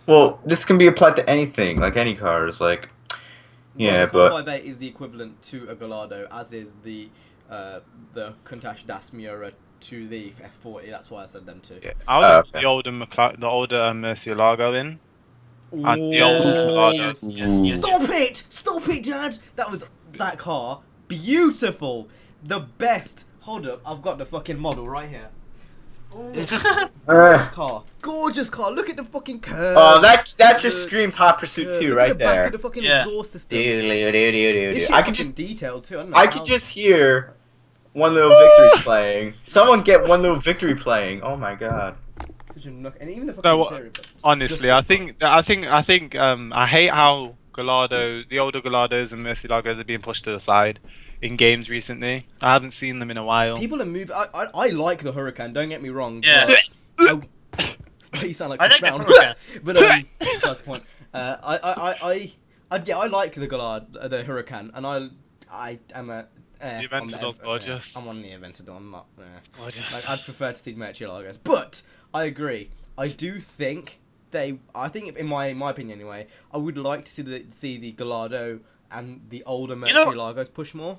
Well, this can be applied to anything, like any cars. Like Yeah, the but 458 is the equivalent to a Gallardo, as is the Countach das Miura to the F40. That's why I said them two. Yeah. I would put okay. the older Murcielago in. And the Whoa. older Gallardo. Yes. Stop it! Stop it, Dad! That car, beautiful, the best. Hold up, I've got the fucking model right here. Gorgeous car. Look at the fucking curve. Oh, that just screams Hot Pursuit 2 Look right at the back there. of the fucking Yeah. exhaust system. Doo-doo-doo-doo-doo-doo. This shit's I could fucking just detailed too. I could just hear One Little Victory playing. Someone get One Little Victory playing. Oh my god. Such a knock, and even the fucking No, interior. but honestly, just I as think I hate how Gallardo, the older Gallardos and Murcielagos are being pushed to the side in games recently. I haven't seen them in a while. people are moving. I like the Huracan. Don't get me wrong. Yeah. But you sound like I Chris like the Brown. Huracan. But that's the point. I like the Huracan, and I am a. The on Aventador's gorgeous. I'm on the Aventador. I'm not. Gorgeous. Like, I'd prefer to see Murcielagos, but I agree. I do think I think, in my opinion anyway, I would like to see the Gallardo and the older Murcielagos push more.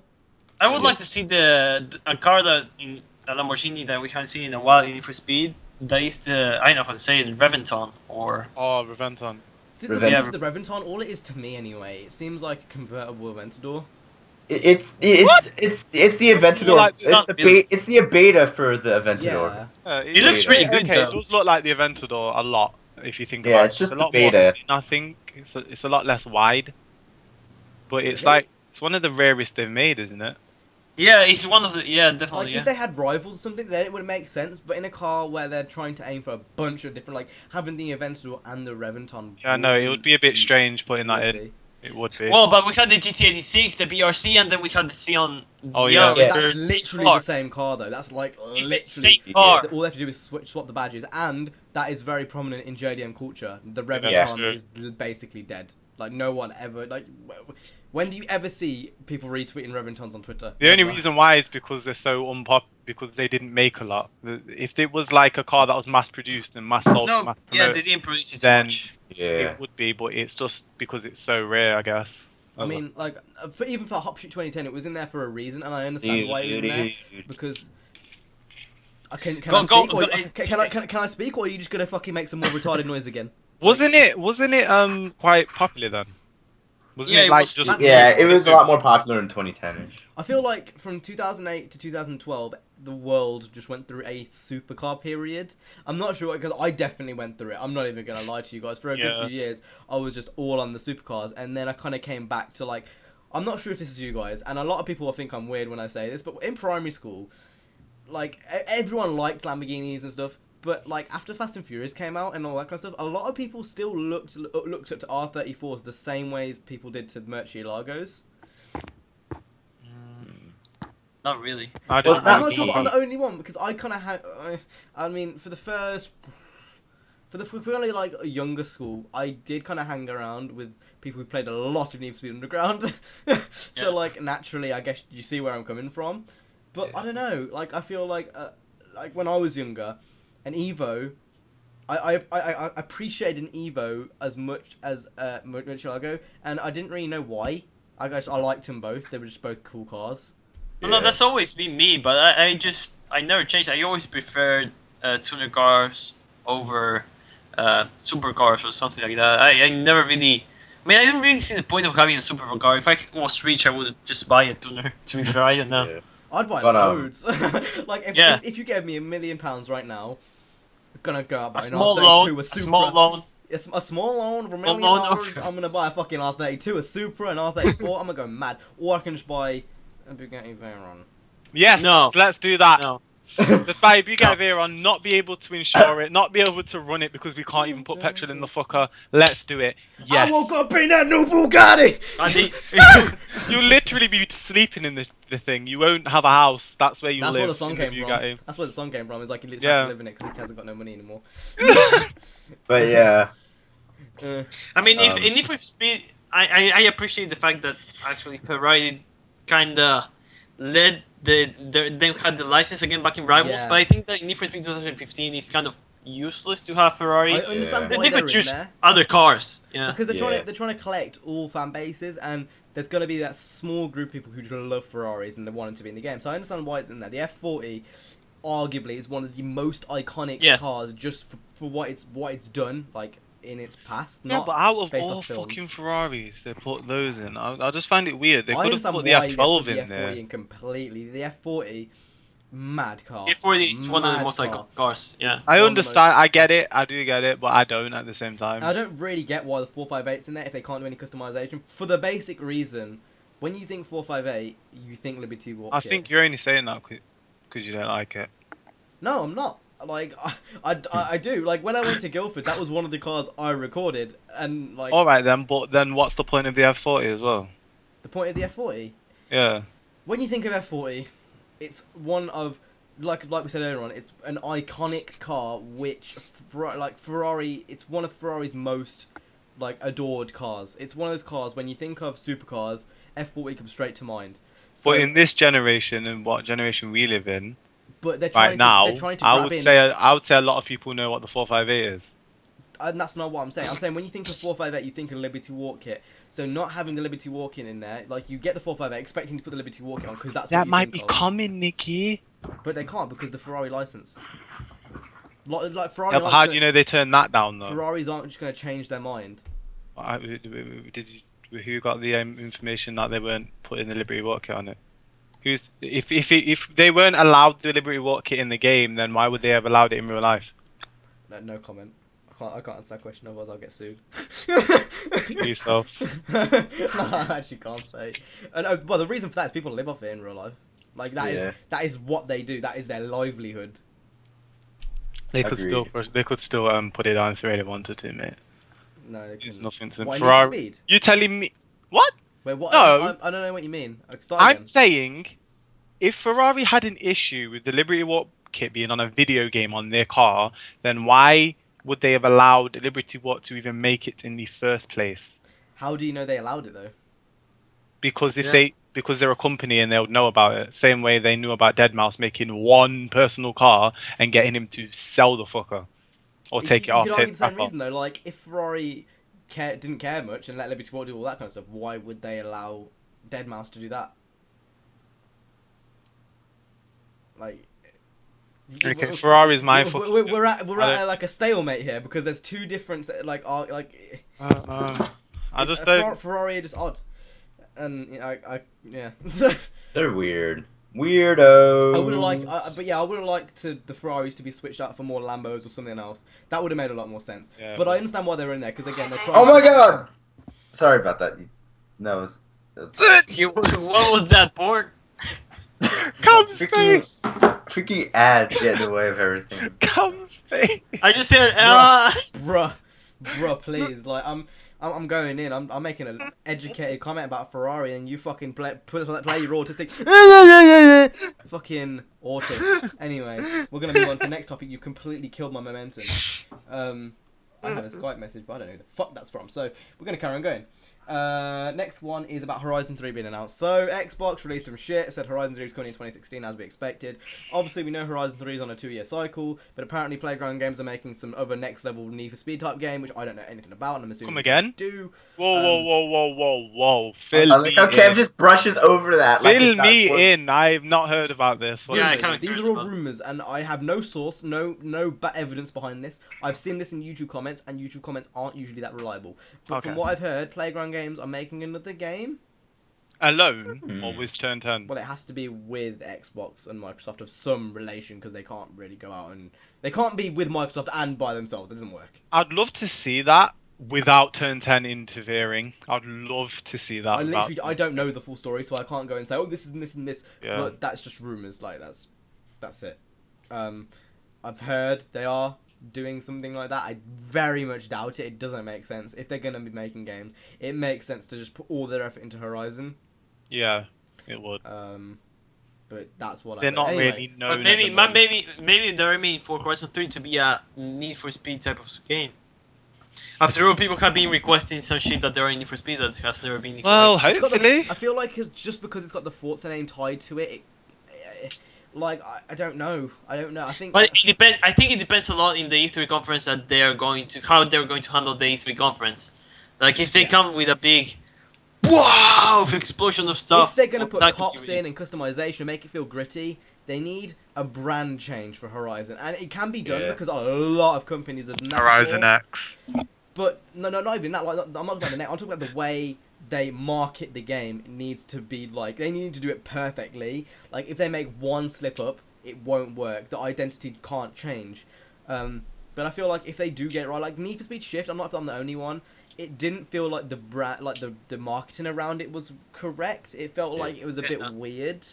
I would like to see a car that in a Lamborghini that we haven't seen in a while in Need for Speed. That is the, I don't know how to say it, Reventon or. Oh, Reventon. See, Reven- the Reventon, all it is to me anyway, it seems like a convertible Aventador. It's the Aventador. Like, It's the beta for the Aventador. Yeah. It looks pretty good, Okay, though. it does look like the Aventador a lot, if you think Yeah, about it. it's just a the lot beta. more, I think it's a lot less wide, but it's like it's one of the rarest they've made, isn't it? Yeah, it's one of the. Yeah, definitely. Like, Yeah. if they had rivals or something, then it would make sense. But in a car where they're trying to aim for a bunch of different, like, having the Aventador and the Reventon. Yeah, no, it would be a bit strange putting that would in. be. It would be. Well, but we had the GT86, the BRC, and then we had the Xeon. Oh, yeah. Yeah, there's that's literally cars. the same car, though. That's like It's the literally. same car. All they have to do is swap the badges, and that is very prominent in JDM culture. The Reventon Yeah. is basically dead. Like, no one ever, like, when do you ever see people retweeting Reventons on Twitter? The only Never. reason why is because they're so because they didn't make a lot. If it was like a car that was mass produced and mass sold, No, mass yeah, promoted, they didn't produce it too then much. Yeah. it would be. But it's just because it's so rare, I guess. I mean, like, even for Hop Shoot 2010, it was in there for a reason, and I understand why it was in there, because... Can I speak? Can I speak, or are you just gonna fucking make some more retarded noise again? Wasn't it quite popular then? Wasn't Yeah, it it like was- just Yeah, it was a lot more popular in 2010. I feel like from 2008 to 2012, the world just went through a supercar period. I'm not sure, because I definitely went through it. I'm not even gonna lie to you guys. For a good Yeah. few years, I was just all on the supercars, and then I kind of came back to, like, I'm not sure if this is you guys, and a lot of people will think I'm weird when I say this, but in primary school, like, everyone liked Lamborghinis and stuff. But, like, after Fast and Furious came out and all that kind of stuff, a lot of people still looked up to R34s the same way as people did to Murcielagos. Not really. I Well, didn't I'm know not sure the- if I'm the only one, because I kind of had... I mean, for only, like, a younger school, I did kind of hang around with people who played a lot of Need for Speed Underground. So, Yeah. like, naturally, I guess you see where I'm coming from. But, Yeah. I don't know, like, I feel like when I was younger, an Evo... I appreciated an Evo as much as Murcielago, and I didn't really know why. I liked them both. They were just both cool cars. Well, no, that's always been me, but I never changed. I always preferred tuner cars over supercars or something like that. I never really. I mean, I didn't really see the point of having a supercar. If I was rich, I would just buy a tuner. To be fair, I don't know. Yeah. I'd buy But, loads. Like, Yeah. if you gave me £1 million right now, I'm gonna go out buy A an small R32, loan. a A Supra. small loan. A small loan for $1 million. loan I'm gonna buy a fucking R32, a Supra, an R34. I'm gonna go mad. Or I can just buy a Bugatti Veyron. Yes, No. let's do that. No. Let's buy a Bugatti Veyron, not be able to insure it, not be able to run it because we can't even put petrol in the fucker. Let's do it. Yes. I woke up in that new Bugatti! And the, You'll literally be sleeping in the thing. You won't have a house. That's where you That's live. where the song in came Bugatti. from. That's where the song came from. It's like he literally Yeah. has to live in it because he hasn't got no money anymore. But yeah, I mean, if Um, in Need for Speed, I appreciate the fact that actually Ferrari kinda led them had the license again back in Rivals, Yeah. but I think that in Need for Speed 2015 is kind of useless to have Ferrari. I understand Yeah. why They they're could in choose there. other cars. Yeah. Because Yeah. they're trying to collect all fan bases, and there's going to be that small group of people who just love Ferraris and they want them to be in the game. So I understand why it's in there. The F40 arguably is one of the most iconic Yes. cars just for what it's done like in its past. Yeah, Not but out of based all off films. fucking Ferraris, they put those in. I just find it weird. They I could have understand put why the they F12 put the in F40 there. in completely. The F40, mad car. F40 is one of the Mad most car. iconic cars. Yeah. I one of the understand. I get it. I do get it, but I don't at the same time. I don't really get why the 458's in there if they can't do any customization. For the basic reason, when you think 458, you think Liberty Walk. I think you're only saying that because you don't like it. No, I'm not. Like, I do. Like, when I went to Guildford, that was one of the cars I recorded. And, like, All right then, but then what's the point of the F40 as well? the point of the F40, Yeah. when you think of F40, it's one of, like we said earlier on, it's an iconic car which, like, Ferrari, it's one of Ferrari's most, like, adored cars. It's one of those cars, when you think of supercars, F40 comes straight to mind. So, But in this generation and what generation we live in but they're right trying now, they're trying to I grab would in. say a lot of people know what the 458 is. And that's not what I'm saying. I'm saying when you think of 458, you think of Liberty Walk kit. So not having the Liberty Walk in there, like you get the 458, expecting to put the Liberty Walk on because that's what That you might think be of. coming, Nikki. But they can't because the Ferrari license. Like Ferrari. Yeah, but how do you know they turned that down though? Ferraris aren't just going to change their mind. Who got the information that they weren't putting the Liberty Walk kit on it? If they weren't allowed the Liberty Walk kit in the game, then why would they have allowed it in real life? No comment. I can't answer that question, otherwise I'll get sued. Yourself. No, I actually can't say. Well, the reason for that is people live off it in real life. Like that is what they do. That is their livelihood. They could still put it on if they really wanted to, mate. No, they It's couldn't. nothing to What, Ferrari. Need Speed? You telling me what? Wait, what? No. I don't know what you mean. Start I'm again. saying, if Ferrari had an issue with the Liberty Walk kit being on a video game on their car, then why would they have allowed Liberty Walk to even make it in the first place? How do you know they allowed it though? Because Yeah. because they're a company and they'll know about it. Same way they knew about Deadmau5 making one personal car and getting him to sell the fucker or take it off. You could argue Take the it same back off. reason though. Like if Ferrari didn't care much and let Liberty Walk do all that kind of stuff, why would they allow Deadmau5 to do that? Like. Okay, Ferrari's my fucking. We're at I don't- like a stalemate here because there's two different I just don't. Ferrari are just odd, and you know, yeah. They're weird. Weirdos. I would have liked, I would have liked the Ferraris to be switched out for more Lambos or something else. That would have made a lot more sense. Yeah. But I understand why they're in there because again, they're trying. Oh my god! Sorry about that. No, it was What was that, Born? Come freaking, space. freaking ads get in the way of everything. Come space. I just said, bruh, please, like I'm going in. I'm making an educated comment about Ferrari, and you fucking play your autistic, fucking autist. Anyway, we're gonna move on to the next topic. You completely killed my momentum. I have a Skype message, but I don't know who the fuck that's from. So we're gonna carry on going. Next one is about Horizon 3 being announced. So Xbox released some shit, said Horizon 3 is coming in 2016 as we expected. Obviously we know Horizon 3 is on a 2-year cycle, but apparently Playground Games are making some other next level Need for Speed type game, which I don't know anything about, and I'm assuming Come again? they do. Whoa. Fill I like me how Cam in. just brushes over that. like Fill it's not me supposed- in. I've not heard about this. What Yeah, is I it? kinda- These are all rumors, and I have no source, no evidence behind this. I've seen this in YouTube comments, and YouTube comments aren't usually that reliable. But Okay. from what I've heard, Playground Games are making another game. Alone or with Turn 10? Well, it has to be with Xbox and Microsoft of some relation because they can't really go out and they can't be with Microsoft and by themselves. It doesn't work. I'd love to see that without Turn 10 interfering. I'd love to see that. I don't know the full story, so I can't go and say, oh, this is and this and this. Yeah. But that's just rumors. Like that's it. I've heard they are doing something like that. I very much doubt it. It doesn't make sense. If they're gonna be making games, it makes sense to just put all their effort into Horizon. Yeah, it would. But that's what They're I've not heard. Anyway, really known. But at maybe, the moment. maybe they're aiming for Horizon 3 to be a Need for Speed type of game. After all, people have been requesting some shit that there are in Need for Speed that has never been in Well, Horizon. It's got hopefully. I feel like it's just because it's got the Forza name tied to it. Like I don't know. I think. But it depend. I think it depends a lot in the E3 conference that they are going to how they're going to handle the E3 conference. Like if they Yeah. come with a big, wow, explosion of stuff. If they're gonna oh, put that could be cops really- in and customization and make it feel gritty, they need a brand change for Horizon, and it can be done Yeah. because a lot of companies have done that Horizon before. X. But no, not even that. Like, I'm not talking about the net. I'm talking about the way they market the game. It needs to be like they need to do it perfectly. Like if they make one slip up, it won't work. The identity can't change. But I feel like if they do get it right, like Need for Speed Shift, I'm not if I'm the only one. It didn't feel like the brand, like the marketing around it was correct. It felt like it was a bit Yeah. weird.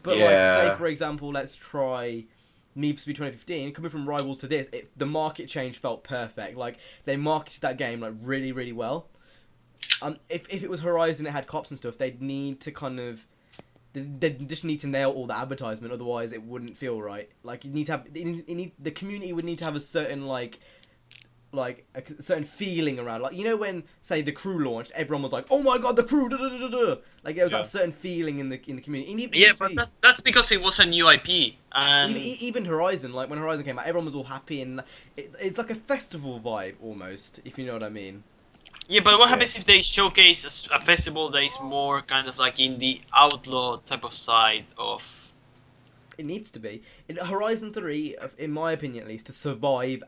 But Yeah. like, say for example, let's try Need for Speed 2015. Coming from Rivals to this, the market change felt perfect. Like they marketed that game like really, really well. If it was Horizon, it had cops and stuff. They'd need to kind of, they just need to nail all the advertisement. Otherwise, it wouldn't feel right. Like you need to have, the community would need to have a certain like a certain feeling around. Like you know when say the Crew launched, everyone was like, "Oh my god, the Crew!" Da, da, da, da, da. Like there was Yeah. that certain feeling in the community. And even, Yeah, but that's because it was a new IP, and even Horizon, like when Horizon came out, everyone was all happy and it's like a festival vibe almost, if you know what I mean. yeah. But what happens if they showcase a festival that is more kind of like in the outlaw type of side of? It needs to be. In Horizon 3, in my opinion at least, to survive,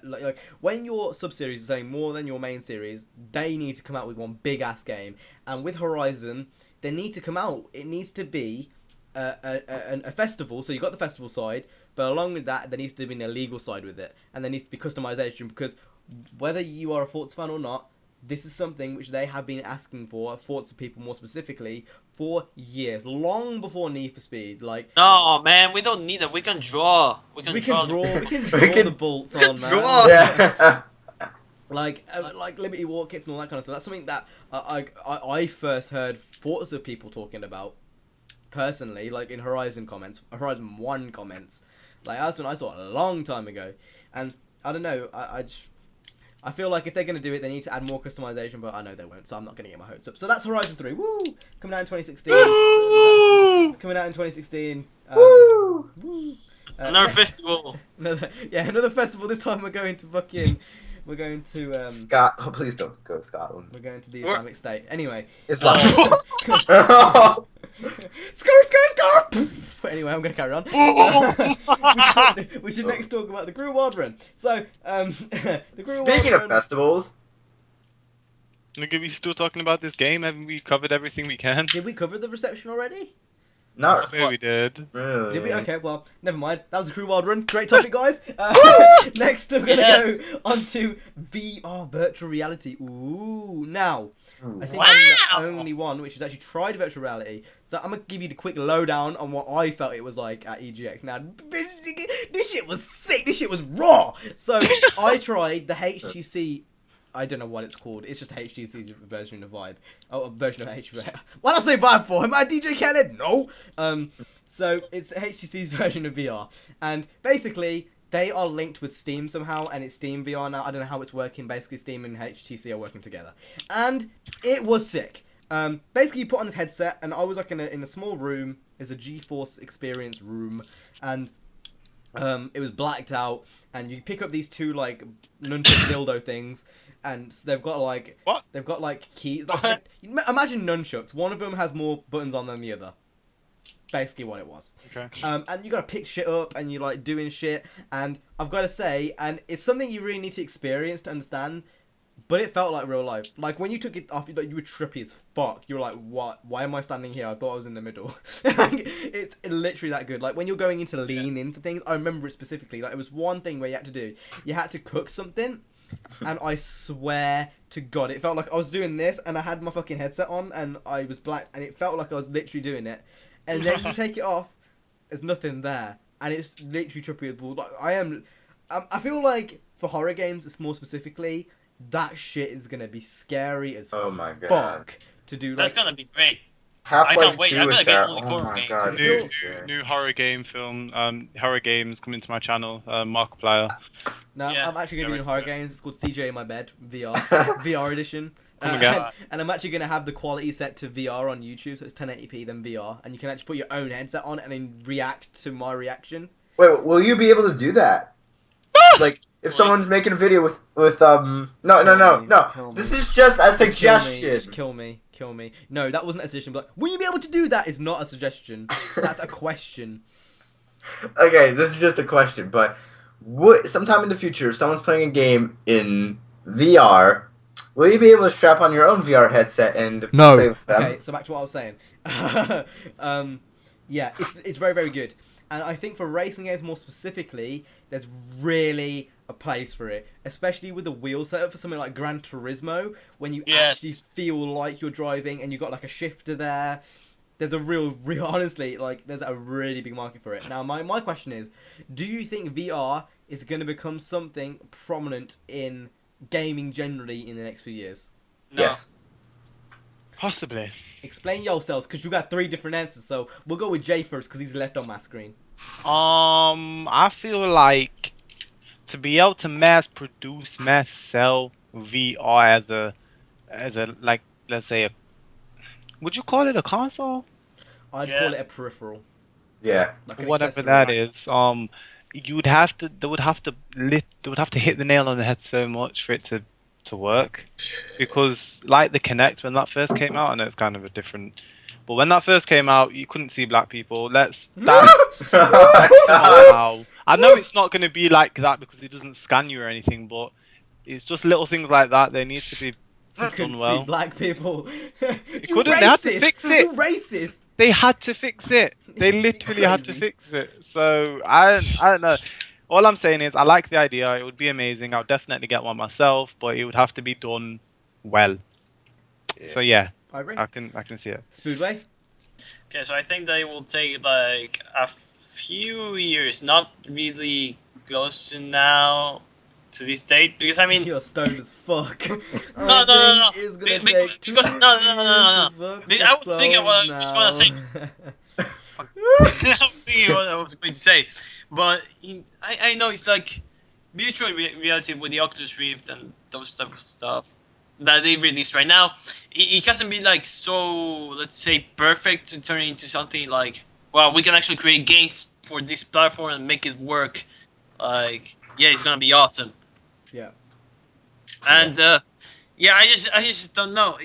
like when your sub-series is saying more than your main series, they need to come out with one big-ass game. And with Horizon, they need to come out, it needs to be a festival, so you've got the festival side, but along with that, there needs to be an illegal side with it. And there needs to be customization, because whether you are a Forza fan or not, this is something which they have been asking for, Forza people more specifically, for years, long before Need for Speed. Like, No, man, we don't need that. We can draw. We can draw. we can We draw can- the bolts we can on, man. draw. Yeah. Like Liberty Walk kits and all that kind of stuff. That's something that I first heard Forza people talking about personally, like in Horizon 1 comments. Like that's when I saw it a long time ago, and I don't know. I feel like if they're gonna do it, they need to add more customization, but I know they won't, so I'm not gonna get my hopes up. So that's Horizon 3. Woo! Coming out in 2016. Woo! Coming out in 2016. Woo! Woo! Another festival. Another festival. This time we're going to Oh, please don't go to Scotland. we're going to the Islamic State. Anyway. Islam. Score! Anyway, I'm gonna carry on. We should next talk about the Grew Wild Run. So, the Grew Wild Speaking of Run. festivals, Look, are we still talking about this game? Haven't we covered everything we can? Did we cover the reception already? not Yeah, we did. really. Did we? Okay, well, never mind. That was the Crew Wild Run. Great topic, guys. Next, we're gonna Yes. go on to VR, virtual reality. Ooh, now, I think Wow. I'm the only one which has actually tried virtual reality. So I'm gonna give you the quick lowdown on what I felt it was like at EGX. Now, this shit was sick. This shit was raw. So I tried the HTC. I don't know what it's called. It's just HTC's version of Vibe. Oh, a version of HTC. Why did I say Vibe for? Am I DJ Khaled? No. So it's HTC's version of VR, and basically they are linked with Steam somehow, and it's Steam VR now. I don't know how it's working. Basically, Steam and HTC are working together, and it was sick. Basically, you put on this headset, and I was like in a small room. It's a GeForce Experience room, and it was blacked out, and you pick up these two like nunchuck dildo things, and they've got like What? They've got like keys. Like, imagine nunchucks. One of them has more buttons on than the other. Basically, what it was. Okay. And you gotta pick shit up, and you're like doing shit, and I've got to say, and it's something you really need to experience to understand. But it felt like real life. Like when you took it off, like, you were trippy as fuck. You were like, "What? Why am I standing here? I thought I was in the middle." Like, it's literally that good. Like when you're going into lean into things, I remember it specifically. Like it was one thing where you had to do. You had to cook something, and I swear to God, it felt like I was doing this, and I had my fucking headset on, and I was black, and it felt like I was literally doing it. And then you take it off, there's nothing there, and it's literally trippy as bull. Like I feel like for horror games, it's more specifically. That shit is gonna be scary as Oh my god. fuck to do. That's Like, gonna be great. Half-Life I can't wait. 2 I is gotta get there. all the Oh horror my games. god. New, it's there. new horror game film. Horror games coming to my channel. Markiplier. no, Yeah. I'm actually gonna be Yeah, doing horror right. games. It's called CJ in My Bed VR VR edition. Come again. And I'm actually going to have the quality set to VR on YouTube, so it's 1080p then VR, and you can actually put your own headset on and then react to my reaction. Wait, will you be able to do that? Like, if someone's making a video with no. This is just a suggestion. Just kill me. No, that wasn't a suggestion. But will you be able to do that? Is not a suggestion. That's a question. Okay, this is just a question, but sometime in the future, if someone's playing a game in VR, will you be able to strap on your own VR headset and play with them? Okay, so back to what I was saying. Yeah, it's very, very good. And I think for racing games more specifically, there's really a place for it. Especially with the wheel setup for something like Gran Turismo, when you actually feel like you're driving and you've got like a shifter there. There's a real honestly, like, there's a really big market for it. Now, my question is, do you think VR is going to become something prominent in gaming generally in the next few years? No. Yes. Possibly. Explain yourselves, because you got 3 different answers. So we'll go with Jay first, because he's left on my screen. I feel like to be able to mass sell VR as a like, let's say, would you call it a console? I'd call it a peripheral. Yeah. Like an Whatever accessory. that is. They would have to hit the nail on the head so much for it to work, because like the Kinect, when that first came out, I know it's kind of a different, but when that first came out, you couldn't see black people. Now. I know it's not going to be like that because it doesn't scan you or anything, but it's just little things like that. They need to be You couldn't done well. see black people. You couldn't. They had to fix it. You racist. They had to fix it. They literally had to Crazy. fix it. So I don't know. All I'm saying is I like the idea. It would be amazing. I'll definitely get one myself, but it would have to be done well. So yeah, I agree. I can see it. Spoodway? Okay, so I think they will take like a few years, not really close to now, to this date, because I mean, You're stoned as fuck. no. It's gonna Be- take because no. I was thinking what I was gonna say. I was thinking what I was going to say, but I know it's like virtual reality with the Oculus Rift and those type of stuff that they released right now. It hasn't been like so, let's say, perfect to turn it into something like, well, we can actually create games for this platform and make it work. Like, yeah, it's gonna be awesome. Yeah. And yeah, I just don't know.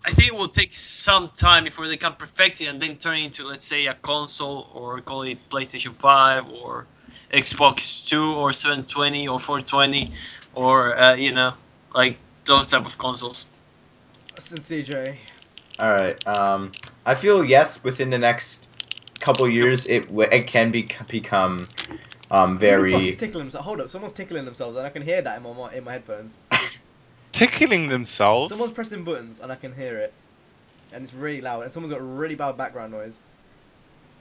I think it will take some time before they can perfect it and then turn it into, let's say, a console, or call it PlayStation 5 or Xbox 2 or 720 or 420 or you know, like those type of consoles. Since CJ. All right. I feel yes. Within the next couple years, it can become Who the fuck very. is tickling themselves? Hold up, someone's tickling themselves and I can hear that in my headphones. Tickling themselves. Someone's pressing buttons and I can hear it. And it's really loud and someone's got really bad background noise.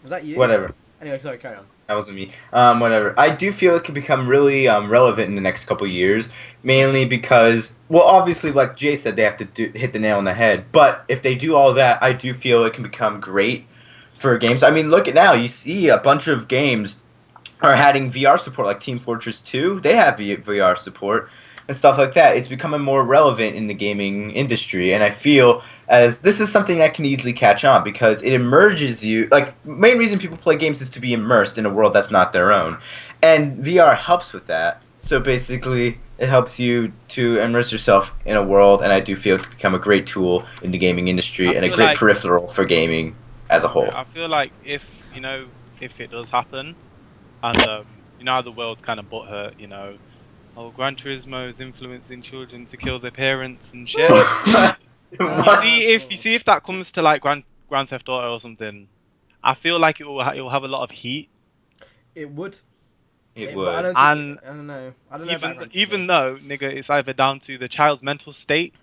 Was that you? Whatever. Anyway, sorry, carry on. That wasn't me. Whatever. I do feel it could become really relevant in the next couple years, mainly because, well, obviously, like Jay said, they have to hit the nail on the head. But if they do all that, I do feel it can become great for games. I mean, look at now. You see a bunch of games are having VR support, like Team Fortress 2. They have VR support and stuff like that. It's becoming more relevant in the gaming industry, and I feel as this is something that can easily catch on because it immerses you. Like, main reason people play games is to be immersed in a world that's not their own, and VR helps with that. So basically, it helps you to immerse yourself in a world, and I do feel it can become a great tool in the gaming industry and a feel great like- peripheral for gaming as a whole. I feel like if it does happen, and you know how the world's kind of butthurt, you know, oh, Gran Turismo is influencing children to kill their parents and shit. You see if that comes to like Grand Theft Auto or something, I feel like it will have a lot of heat. It would. It But would. I don't And think I don't know. I don't know. about Even though, nigga, it's either down to the child's mental state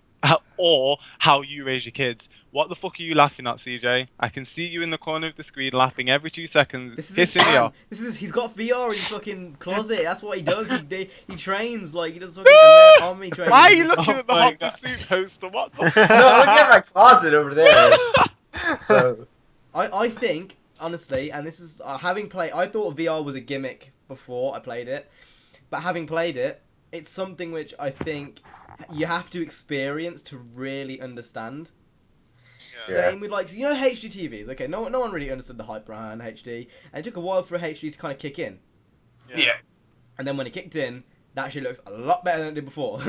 or how you raise your kids. What the fuck are you laughing at, CJ? I can see you in the corner of the screen laughing every 2 seconds, This is his pissing me plan. off. He's got VR in his fucking closet. That's what he does. He trains like he does fucking army training. Why are you looking Oh at the my Hot God. Pursuit poster? What the No, look at my closet over there. So, I think honestly, and this is having played. I thought VR was a gimmick before I played it, but having played it, it's something which I think you have to experience to really understand. Yeah. Same with like HD TVs. Okay, no one really understood the hype around HD, and it took a while for HD to kind of kick in. Yeah. And then when it kicked in, that actually looks a lot better than it did before.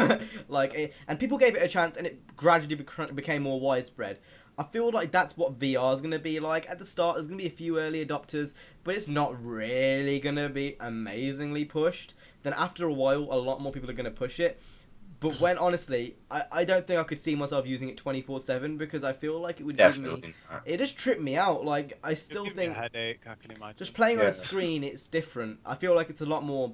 And people gave it a chance, and it gradually became more widespread. I feel like that's what VR is going to be like. At the start, there's going to be a few early adopters, but it's not really going to be amazingly pushed. Then after a while, a lot more people are going to push it. But when, honestly, I don't think I could see myself using it 24/7 because I feel like it would give me... It just tripped me out. Like, I still Give me a think... headache, I can imagine. Just playing on a screen, it's different. I feel like it's a lot more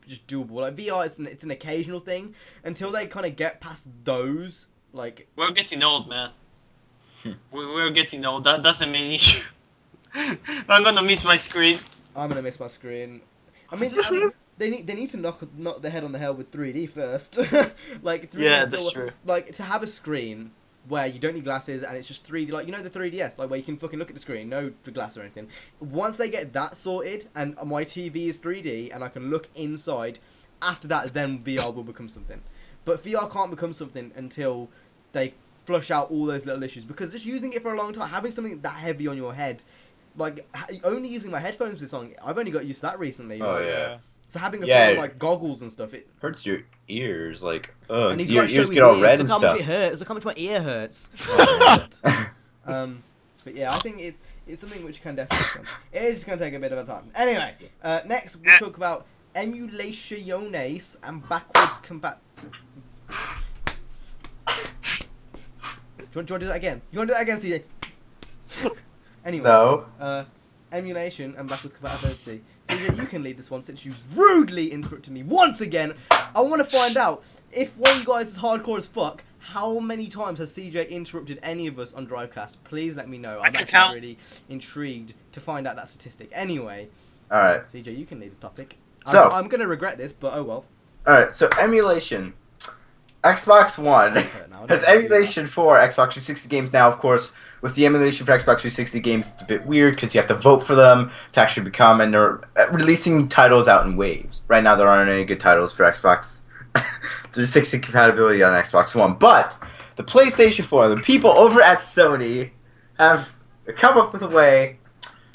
just doable. Like, VR, it's an occasional thing. Until they kind of get past those, like... We're getting old, man. We're getting old. That's a main issue. I'm gonna miss my screen. I'm gonna miss my screen. I mean, they need to knock the head on the head with 3D first. Like 3D Yeah, is that's still, true. Like to have a screen where you don't need glasses and it's just 3D, like the 3DS, like where you can fucking look at the screen, no glass or anything. Once they get that sorted and my TV is 3D and I can look inside, after that then VR will become something. But VR can't become something until they flush out all those little issues, because just using it for a long time, having something that heavy on your head, like only using my headphones for this song, I've only got used to that recently. Oh like, yeah. So having a phone like goggles and stuff, it hurts your ears. Like, ugh, and he's your got to show ears his get all ears. red Look and how much stuff. it hurts. Look how much my ear hurts. But yeah, I think it's something which can definitely come. It is just gonna take a bit of a time. Anyway, next we'll talk about emulationes and backwards compat. Do you want to do that again? You want to do that again, CJ? Anyway. No. Emulation and backwards compatibility. CJ, you can lead this one since you rudely interrupted me once again. I want to find out, if one of you guys is hardcore as fuck, how many times has CJ interrupted any of us on Drivecast? Please let me know. I'm actually really intrigued to find out that statistic. Anyway. Alright. CJ, you can lead this topic. So, I'm going to regret this, but oh well. Alright, so emulation. Xbox One has emulation for Xbox 360 games now, of course. With the emulation for Xbox 360 games, it's a bit weird because you have to vote for them to actually become, and they're releasing titles out in waves. Right now, there aren't any good titles for Xbox 360 compatibility on Xbox One. But the PlayStation 4, the people over at Sony have come up with a way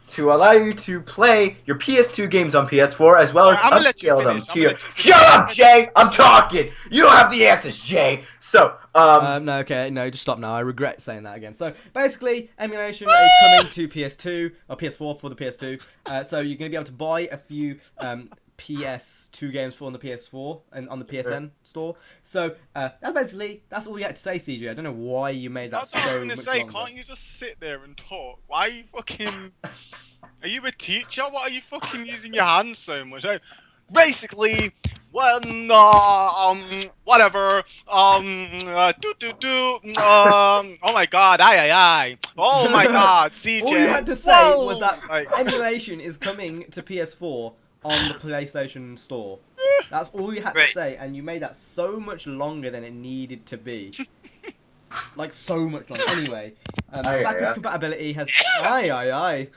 to allow you to play your PS2 games on PS4 as well as upscale them to your... Shut up, Jay! I'm talking! You don't have the answers, Jay! So, no, okay, no, just stop now. I regret saying that again. So, basically, emulation is coming to PS2, or PS4 for the PS2. So, you're going to be able to buy a few PS2 games on the PS4 and on the PSN store. So, that's all you had to say, CJ. I don't know why you made that so much longer. Can't you just sit there and talk? Why are you fucking... Are you a teacher? Why are you fucking using your hands so much? Basically, when, whatever, oh my god, oh my god, CJ. All you had to say was that emulation is coming to PS4 on the PlayStation Store. That's all you had to say, and you made that so much longer than it needed to be. Like, so much longer. Anyway, backwards compatibility has... Anyway.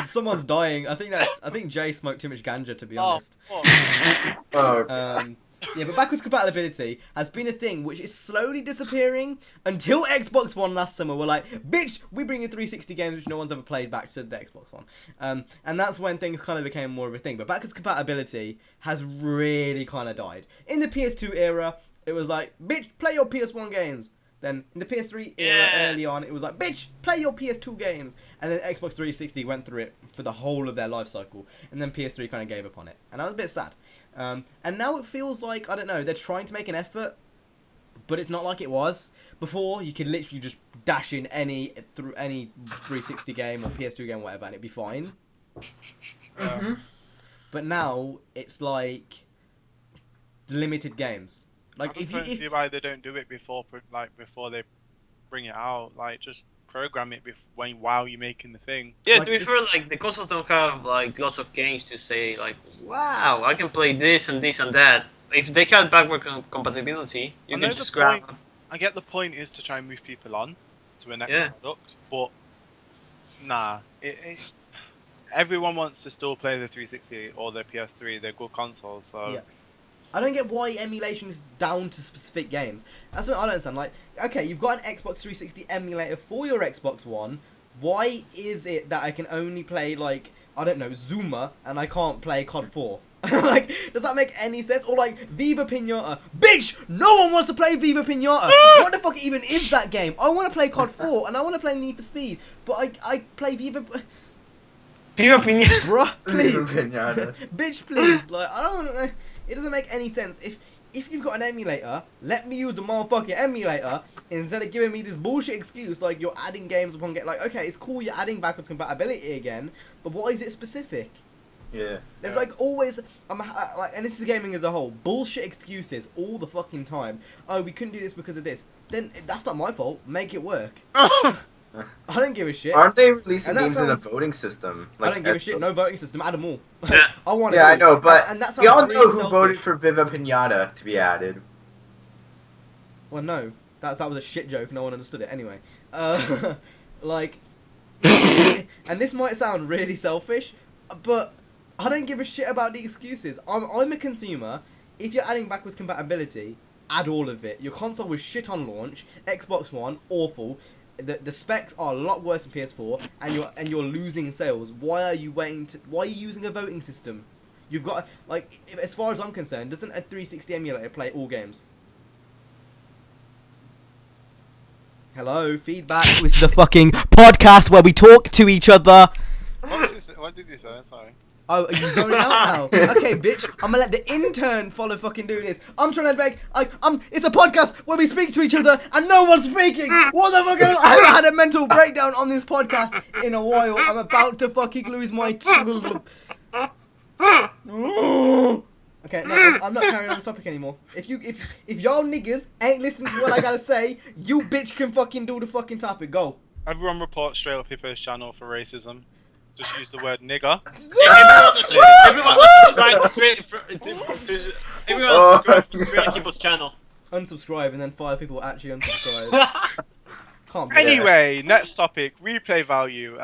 Someone's dying. I think Jay smoked too much ganja, to be honest. Yeah, but backwards compatibility has been a thing which is slowly disappearing until Xbox One last summer were like, bitch, we bring you 360 games which no one's ever played back to the Xbox One. And that's when things kind of became more of a thing. But backwards compatibility has really kind of died. In the PS2 era, it was like, bitch, play your PS1 games. Then in the PS3 era early on, it was like, bitch, play your PS2 games. And then Xbox 360 went through it for the whole of their life cycle. And then PS3 kind of gave up on it. And I was a bit sad. And now it feels like, I don't know, they're trying to make an effort, but it's not like it was. Before, you could literally just dash in any 360 game or PS2 game or whatever, and it'd be fine. But now, it's like limited games. Like, if you why they don't do it before they bring it out, like, just program it while you're making the thing. Yeah, to be fair, like, the consoles don't have, like, lots of games to say, like, wow, I can play this and this and that. If they had backward compatibility, you can just grab... I get the point is to try and move people on to a next product, but, nah, everyone wants to still play the 360 or the PS3. They're good consoles, so. Yeah. I don't get why emulation is down to specific games. That's what I don't understand. Like, okay, you've got an Xbox 360 emulator for your Xbox One. Why is it that I can only play, like, I don't know, Zuma, and I can't play COD 4? Like, does that make any sense? Or, like, Viva Pinata. Bitch! No one wants to play Viva Pinata! What the fuck even is that game? I want to play COD 4, and I want to play Need for Speed, but I play Viva... Your opinion. Bruh, please. Pinata. Bitch, please. Like, I don't know. It doesn't make any sense. If you've got an emulator, let me use the motherfucking emulator instead of giving me this bullshit excuse like you're adding games upon get. Like, okay, it's cool you're adding backwards compatibility again, but why is it specific? Yeah. There's like always, like, and this is gaming as a whole, bullshit excuses all the fucking time. Oh, we couldn't do this because of this. Then that's not my fault. Make it work. I don't give a shit. Aren't they releasing And that games in a sounds- voting system? I don't give a shit. No voting system. Add them all. Yeah. I want it. Yeah, I all. know, but and that we all sounds know really who selfish. voted for Viva Pinata to be added. Well, no, that was a shit joke. No one understood it anyway. Like, and this might sound really selfish, but I don't give a shit about the excuses. I'm a consumer. If you're adding backwards compatibility, add all of it. Your console was shit on launch. Xbox One, awful. The specs are a lot worse than PS4, and you're losing sales. Why are you using a voting system? You've got, like, as far as I'm concerned, doesn't a 360 emulator play all games? Hello, feedback. This is a fucking podcast where we talk to each other. What did you say? Sorry. Oh, are you zoning out now? Okay, bitch. I'm gonna let the intern follow fucking do this. I'm trying to make. It's a podcast where we speak to each other and no one's speaking. What the fuck? I haven't had a mental breakdown on this podcast in a while. I'm about to fucking lose my. Okay, no, I'm not carrying on this topic anymore. If y'all niggas ain't listening to what I gotta say, you bitch can fucking do the fucking topic. Go. Everyone report StraightUpHippo's channel for racism. Just use the word nigger. Everyone subscribe to StraightUpHippo's channel. Unsubscribe and then 5 people actually unsubscribe. Can't be. Anyway, next topic: replay value.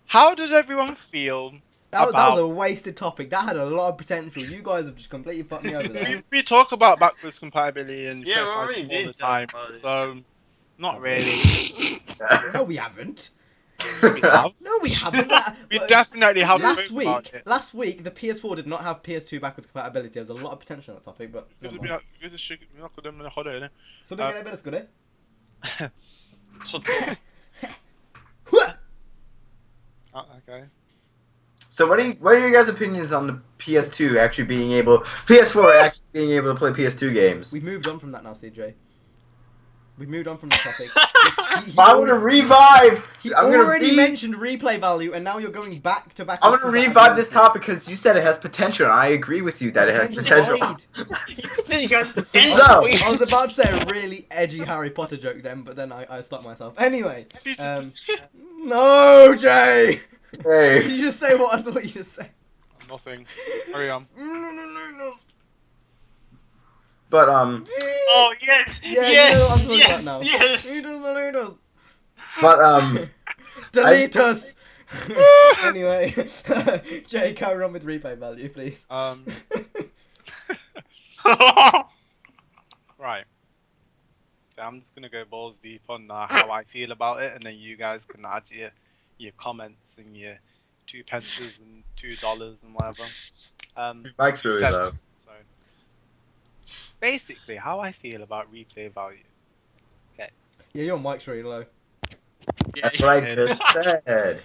How does everyone feel? That was a wasted topic. That had a lot of potential. You guys have just completely fucked me over there. We talk about backwards compatibility and Yeah, we PS5 already all did the time, talk about it. so not really. No, we haven't. We have. No, we haven't. We definitely have. Last week, the PS4 did not have PS2 backwards compatibility. There was a lot of potential on that topic, but. So So don't get a bit of good, okay. So what are your guys' opinions on the PS4 actually being able to play PS2 games? We've moved on from that now, CJ. We've moved on from the topic. I want to revive. He I'm already mentioned replay value, and now you're going back to back. I'm gonna revive this topic because you said it has potential, and I agree with you that it has potential. You said you got So- I was about to say a really edgy Harry Potter joke then, but then I stopped myself. Anyway, no, Jay. Hey. You just say what I thought you just said. Nothing. Carry on. No. But Oh yes, Yeah, yes, you know what I'm talking yes, about now. yes. but Delete us. Anyway, Jay, carry on with replay value, please. Right. So I'm just gonna go balls deep on how I feel about it, and then you guys can add your comments and your 2 pences and $2 and whatever. Mike's really said- low. so, basically, how I feel about replay value. Yeah, your mic's really low. That's what I just said.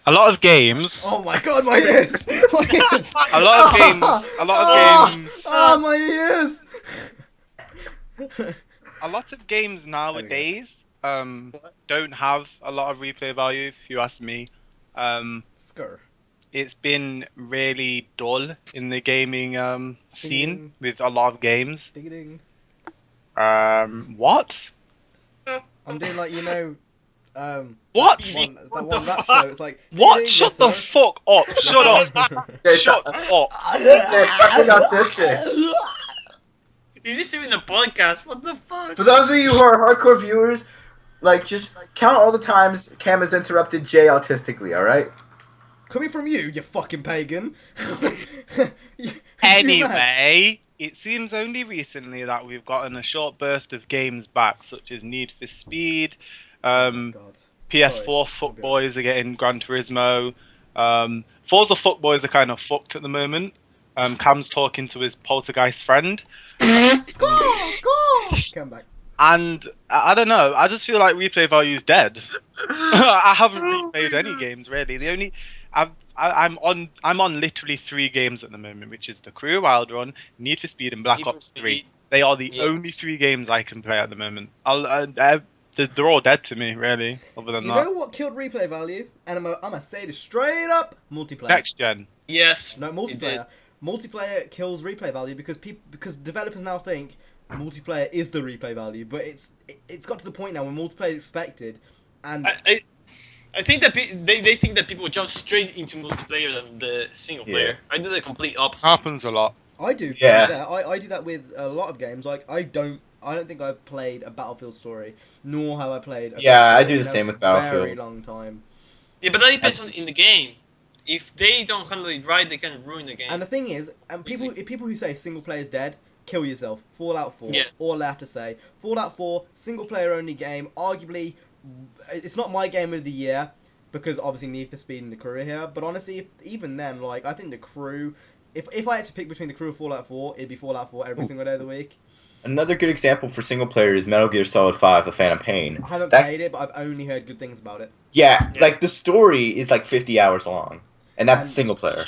A lot of games. Oh my god, my ears! My ears! A lot of games. Oh, my ears! A lot of games nowadays don't have a lot of replay value. If you ask me, Skur. it's been really dull in the gaming scene Ding. with a lot of games. Ding. What? I'm doing like, you know, What? that one rap show. It's like, What? ding, Shut yes, the sir. fuck up! Shut up! Okay, Shut up! They're fucking autistic. Is this even a podcast? What the fuck? For those of you who are hardcore viewers, like, just count all the times Cam has interrupted Jay autistically, alright? Coming from you fucking pagan. You mad? Anyway, it seems only recently that we've gotten a short burst of games back, such as Need for Speed, God. PS4 Sorry. fuckboys are getting Gran Turismo. Forza fuckboys are kind of fucked at the moment. Cam's talking to his poltergeist friend. Score! Come back. And I don't know, I just feel like replay value's dead. I haven't replayed any games really. The only I'm on literally 3 games at the moment, which is The Crew, Wild Run, Need for Speed, and Black Need for Ops 3. Speed. They are the Yes. only 3 games I can play at the moment. They're all dead to me, really. Other than You that, know what killed replay value? And I'm gonna say this straight up: multiplayer. next gen. Yes. No, it did. multiplayer. Multiplayer kills replay value because developers now think multiplayer is the replay value, but it's got to the point now where multiplayer is expected, and I think that they think that people jump straight into multiplayer than the single player. I do the complete opposite. Happens a lot. I do. Yeah. I do that with a lot of games. Like I don't think I've played a Battlefield story, nor have I played. I do the same with Battlefield. Very long time. Yeah, but that depends on in the game. If they don't handle it right, they can ruin the game. And the thing is, people who say single player is dead, kill yourself. Fallout 4. Yeah. All I have to say. Fallout 4, single player only game. Arguably, it's not my game of the year because obviously Need for Speed and The Crew are here. But honestly, even then, like I think The Crew. If I had to pick between The Crew and Fallout 4, it'd be Fallout 4 every single day of the week. Another good example for single player is Metal Gear Solid 5: The Phantom Pain. I haven't That- played it, but I've only heard good things about it. Yeah, Yeah. like the story is like 50 hours long, and that's And- single player.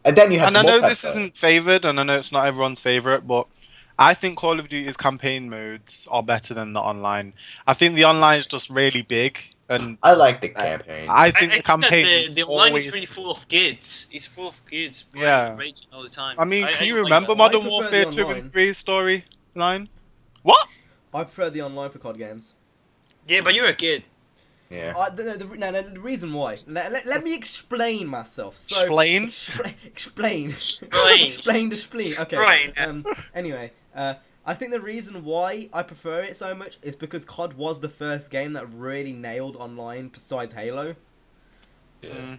And then you have And the I know this multiplayer. isn't favoured, and I know it's not everyone's favourite, but I think Call of Duty's campaign modes are better than the online. I think the online is just really big, and I like the campaign. I I think the think campaign that the online always... is really full of kids. It's full of kids. Yeah. Raging all the time. I mean, can you like remember that. Modern I prefer Warfare the 2 online. and 3 storyline? What? I prefer the online for COD games. Yeah, but you're a kid. Yeah. The reason why. Let me explain myself. So, Explain? Explain. Explain. Explain the spleen. Okay. Explain. Anyway, I think the reason why I prefer it so much is because COD was the first game that really nailed online besides Halo. Mm.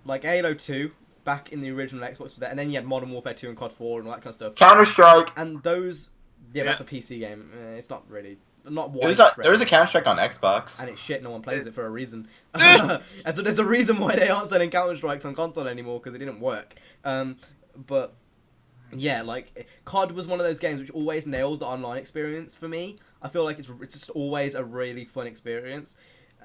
Like Halo 2, back in the original Xbox was there, and then you had Modern Warfare 2 and COD 4 and all that kind of stuff. Counter-Strike. And those, Yeah. that's a PC game. It's not really, not There widespread. was a Counter-Strike on Xbox. And it's shit, no one plays it for a reason. And so there's a reason why they aren't selling Counter-Strikes on console anymore, because it didn't work. But, yeah, like, COD was one of those games which always nails the online experience for me. I feel like it's just always a really fun experience.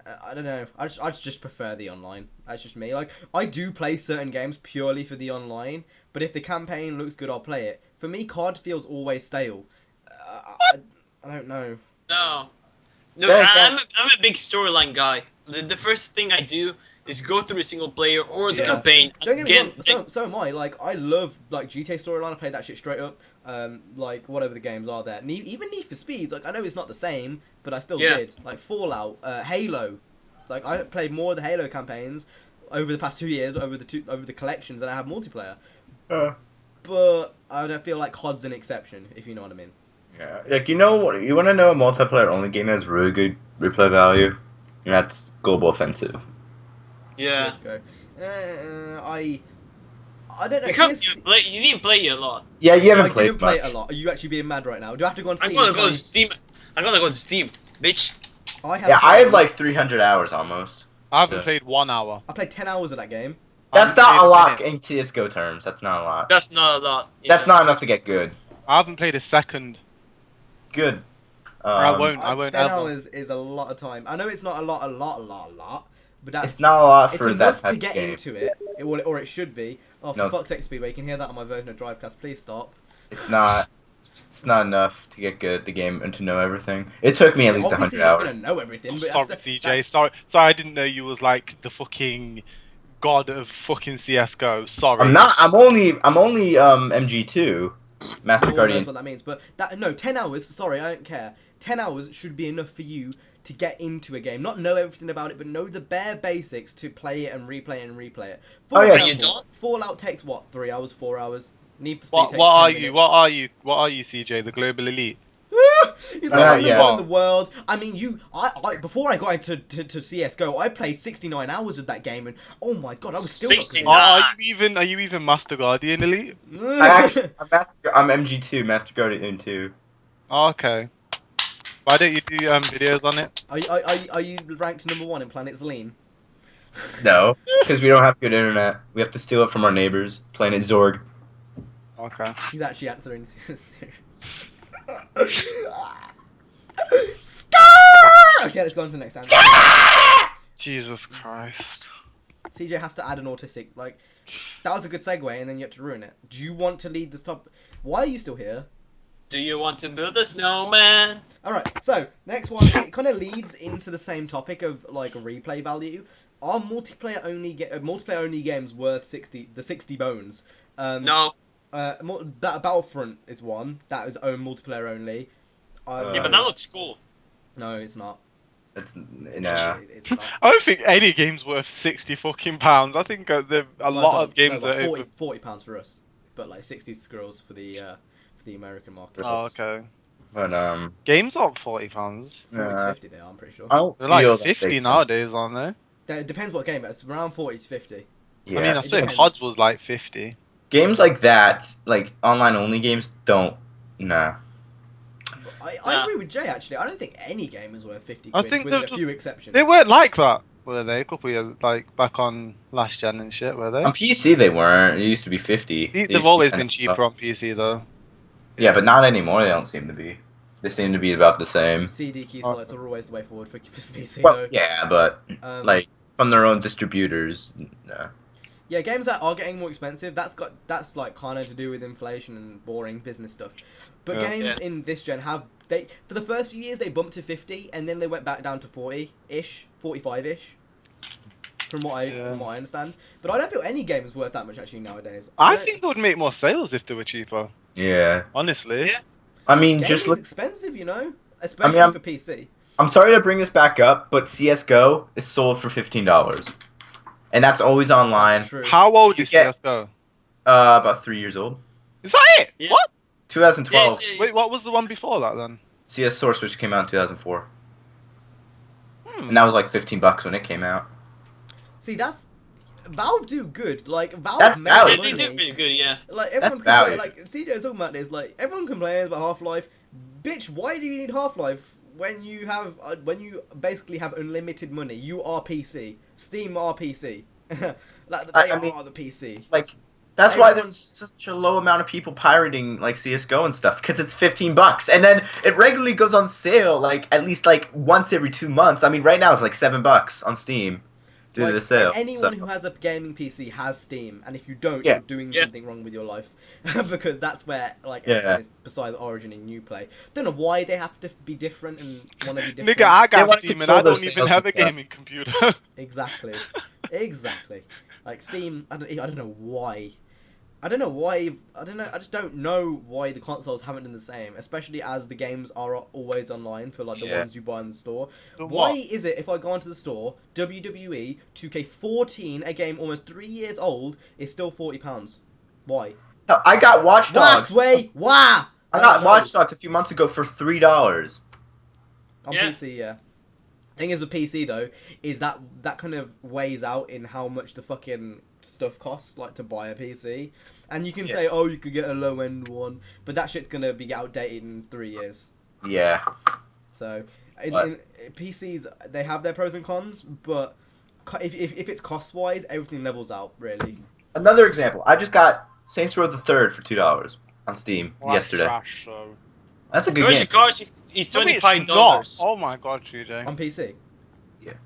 I don't know, I just prefer the online. That's just me. Like, I do play certain games purely for the online, but if the campaign looks good, I'll play it. For me, COD feels always stale. I don't know. No. No, Very I'm a big storyline guy. The first thing I do is go through a single player or the Yeah. campaign. Don't get me Again, wrong, so am I. Like, I love, like, GTA Storyline. I played that shit straight up. Like, whatever the games are there. Even Need for Speed. Like, I know it's not the same, but I still Yeah. did. Like, Fallout, Halo. Like, I played more of the Halo campaigns over the past 2 years, over the collections, than I have multiplayer. But I don't feel like COD's an exception, if you know what I mean. Yeah. Like, you know what? You want to know a multiplayer-only game that has really good replay value? And that's Global Offensive. Yeah. Let's go. I don't know. You didn't play it a lot. Yeah, you haven't I played didn't play much. it a lot. Are you actually being mad right now? Do I have to go on Steam? I'm gonna and go tell to you- Steam. I'm gonna go to Steam, bitch. I have Yeah, I played- have like 300 hours almost. I haven't Yeah. played 1 hour. I played 10 hours of that game. I That's haven't not played a lot minute. in CSGO terms. That's not a lot. That's not a lot. That's not enough to get good. I haven't played a second. Good. I won't 10 ever. hours is a lot of time. I know it's not a lot, but that's It's not a lot it's for that enough type to get of game. into it. Or it should be. Oh, for No. fuck's sake, Speedway, you can hear that on my version of Drivecast. Please stop. It's not. It's not enough to get good at the game and to know everything. It took me at least Obviously, 100 you're not hours. gonna know everything, but Sorry, that's, CJ. Sorry, I didn't know you was like the fucking god of fucking CS:GO. Sorry. I'm not. I'm only MG2, Master No one knows Guardian. what that means, but 10 hours. Sorry, I don't care. 10 hours should be enough for you to get into a game, not know everything about it, but know the bare basics to play it and replay it and replay it. Oh, yeah. For Are you example, done? Fallout takes what, 3 hours, 4 hours. Need for Speed What takes are 10 you? minutes. What are you? What are you, CJ? The global elite? He's like, I'm yeah. number one in the world. I mean, before I got into to CS:GO, I played 69 hours of that game, and oh my god, I was still not good 69. enough. Are you even Master Guardian Elite? I'm MG2, Master Guardian 2. Oh, okay. Why don't you do videos on it? Are you ranked number one in Planet Zleen? No, because we don't have good internet. We have to steal it from our neighbors. Planet Zorg. Okay. He's actually answering serious. Scar! Okay, let's go on to the next answer. Jesus Christ. CJ has to add an autistic. Like, that was a good segue, and then you have to ruin it. Do you want to lead this top? Why are you still here? Do you want to build a snowman? Alright, so, next one, it kind of leads into the same topic of, like, replay value. Are multiplayer only games worth 60 bones? No. Battlefront is one. That is multiplayer only. Yeah, but that looks cool. No, it's not. It's It's not. I don't think any game's worth 60 fucking pounds. I think a lot of games like are. £40 for us, but like 60 squirrels for the American market. Oh, okay. But Games aren't £40. 40 to 50 they are, I'm pretty sure. I don't They're feel like that 50 they- nowadays, aren't they? It depends what game, but it's around 40 to 50. Yeah. I mean, I it swear depends. COD was like 50. Games like that, like online only games, don't. Nah. I agree with Jay, actually. I don't think any game is worth 50 I quid, think with they're a just- few exceptions. They weren't like that, were they? A couple of years, like back on last gen and shit, were they? On PC they weren't. It used to be 50. They used to They've be always 10 been cheaper on PC though. Yeah, but not anymore. They don't seem to be. They seem to be about the same. CD key selects are always the way forward for PC, Well, though. yeah, but like from their own distributors. No. Yeah, games that are getting more expensive, that's like kind of to do with inflation and boring business stuff. But Yeah. games in this gen for the first few years they bumped to 50 and then they went back down to 40-ish, 45-ish. From what I understand. But I don't feel any game is worth that much actually nowadays. I think they would make more sales if they were cheaper. Yeah. Honestly. Yeah. I mean, gaming just is look. expensive, you know? Especially I'm- for PC. I'm sorry to bring this back up, but CS:GO is sold for $15, and that's always online. That's true. How old You is get- CS:GO? About 3 years old. Is that it? Yeah. What? 2012. Yes, Wait, what was the one before that then? CS Source Switch came out in 2004, Hmm. and that was like $15 when it came out. See, that's Valve do good. Like Valve That's make value. Yeah, money. they do pretty good, yeah. Like everyone's That's complaining, value. like CJ's talking about this. Like everyone complains about Half-Life. Bitch, why do you need Half-Life when you have basically have unlimited money? You are PC. Steam are PC. Like they I mean, are the PC. Like that's why Everyone- there's such a low amount of people pirating like CS:GO and stuff, because it's $15, and then it regularly goes on sale like at least like once every 2 months. I mean, right now it's like $7 on Steam due to Like, the sale. anyone so. who has a gaming PC has Steam, and if you don't, Yeah. you're doing Yeah. something wrong with your life, because that's where like Yeah. everything is besides Origin and Uplay. Don't know why they have to be different and want to be different. Nigga, I They got wanna Steam and control I their don't even sales have and a stuff. gaming computer. Exactly. Exactly. Like Steam, I don't know why. I don't know. I just don't know why the consoles haven't done the same, especially as the games are always online for like the Yeah. ones you buy in the store. The Why what? is it if I go onto the store, WWE 2K14, a game almost 3 years old, is still £40? Why? Hell, I got Watch Why, Dogs. Sway? Why? I got don't know. Watch Dogs a few months ago for $3. On Yeah. PC, yeah. Thing is with PC though, is that kind of weighs out in how much the fucking stuff costs, like to buy a PC. And you can Yeah. say, oh, you could get a low end one, but that shit's gonna be outdated in 3 years. Yeah. So, But- in PCs, they have their pros and cons, but if it's cost wise, everything levels out really. Another example. I just got Saints Row the Third for $2 on Steam Well, that's yesterday. trash, so. That's a good Yoshi game. Cars is No, it's $25. not. Oh my god, TJ. On PC.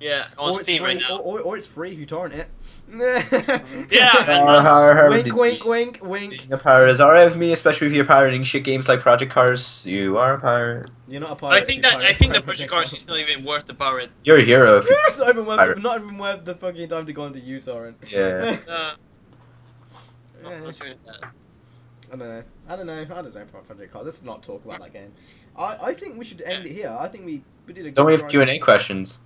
Yeah, on Or it's Steam free, right now. or it's free if you torrent it. Yeah, Wink, wink, wink, wink. Being a pirate is alright with me, especially if you're pirating shit games like Project Cars. You are a pirate. You're not a pirate. I think that the Project Cars is not even worth the pirate. You're a hero. If you Yes, not even pirate. worth the fucking time to go into uTorrent. Yeah. Yeah. Let's hear that. I don't know about Project Cars. Let's not talk about that game. I think we should end it here. I think we did a good Don't we have grind. Q&A questions?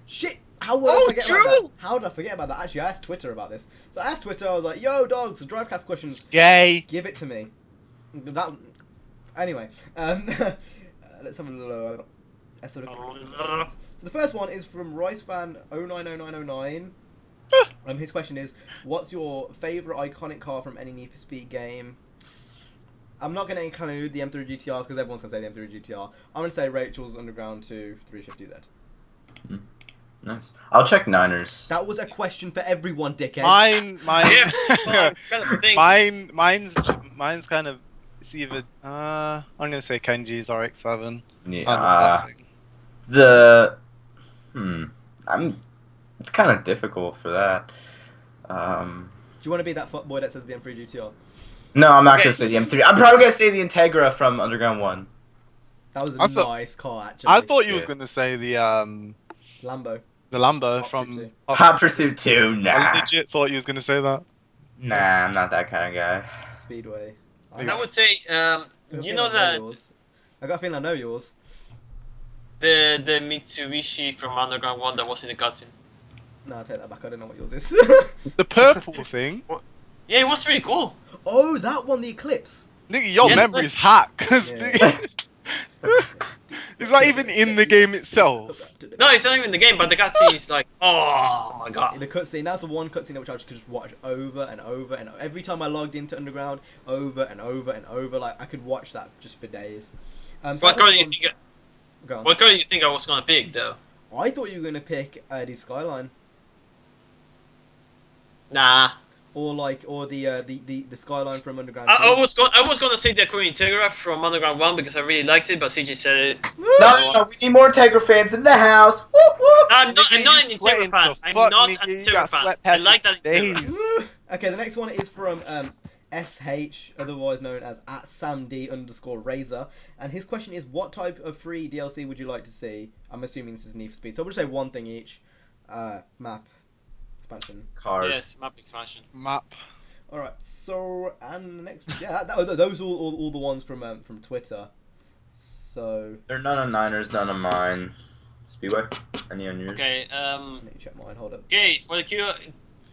Shit! How would I forget about that? How did I forget about that? Actually, I asked Twitter about this. So I asked Twitter, I was like, yo, dogs, Drivecast questions. Gay. Give it to me. That. Anyway, let's have a look. So the first one is from RiceFan090909. His question is, what's your favourite iconic car from any Need for Speed game? I'm not going to include the M3 GTR because everyone's going to say the M3 GTR. I'm going to say Rachel's Underground 2 350Z. Nice. I'll check Niners. That was a question for everyone, dickhead. Mine, Yeah, well, I'm kind of thinking. mine's kind of. It's either. I'm gonna say Kenji's RX-7. Yeah. It's kind of difficult for that. Do you want to be that fuckboy that says the M3 GTR? No, I'm not gonna say the M3. I'm probably gonna say the Integra from Underground 1. That was a I thought- nice car, actually. I thought you was Yeah. gonna say the Lambo. Lambo Hot Pursuit from 2. Hot Pursuit 2, I nah. legit thought you was gonna say that. Nah, I'm not that kind of guy. Speedway. I would say, you know that I got a feeling I know yours. the Mitsubishi from Underground 1 that was in the cutscene. No, I'll take that back. I don't know what yours is. The purple thing. Yeah, it was really cool. Oh, that one, the Eclipse. Nigga, your Yeah, memory's hacked. 'Cause Yeah. it's not even in the game itself. No, it's not even in the game, but the cutscene is like, oh my In god. the cutscene, that's the one cutscene which I could just watch over and over and every time I logged into Underground, over and over and over. Like I could watch that just for days. So What that car was do you one- think? Go on. What car do you think I was gonna pick though? I thought you were gonna pick the Skyline Nah, or the Skyline from Underground. I 2. was gonna say the Acura Integra from Underground 1 because I really liked it, but CJ said it. No, we need more Integra fans in the house. Woo, woo. I'm not Nigga, an you Integra sweating fan. to I'm fuck, not nigga, an you Integra got fan. sweat I like that patches for Integra. days. Okay, the next one is from SH, otherwise known as @SamD_Razor, and his question is, what type of free DLC would you like to see? I'm assuming this is Need for Speed, so we'll just say one thing each. Map expansion. Cars. Yes, map expansion. Map. All right, so and the next, those are all the ones from Twitter. So They're none of Niners, none of mine. Speedway? Any on yours? Okay. let me check mine. Hold up. Okay. For the Q,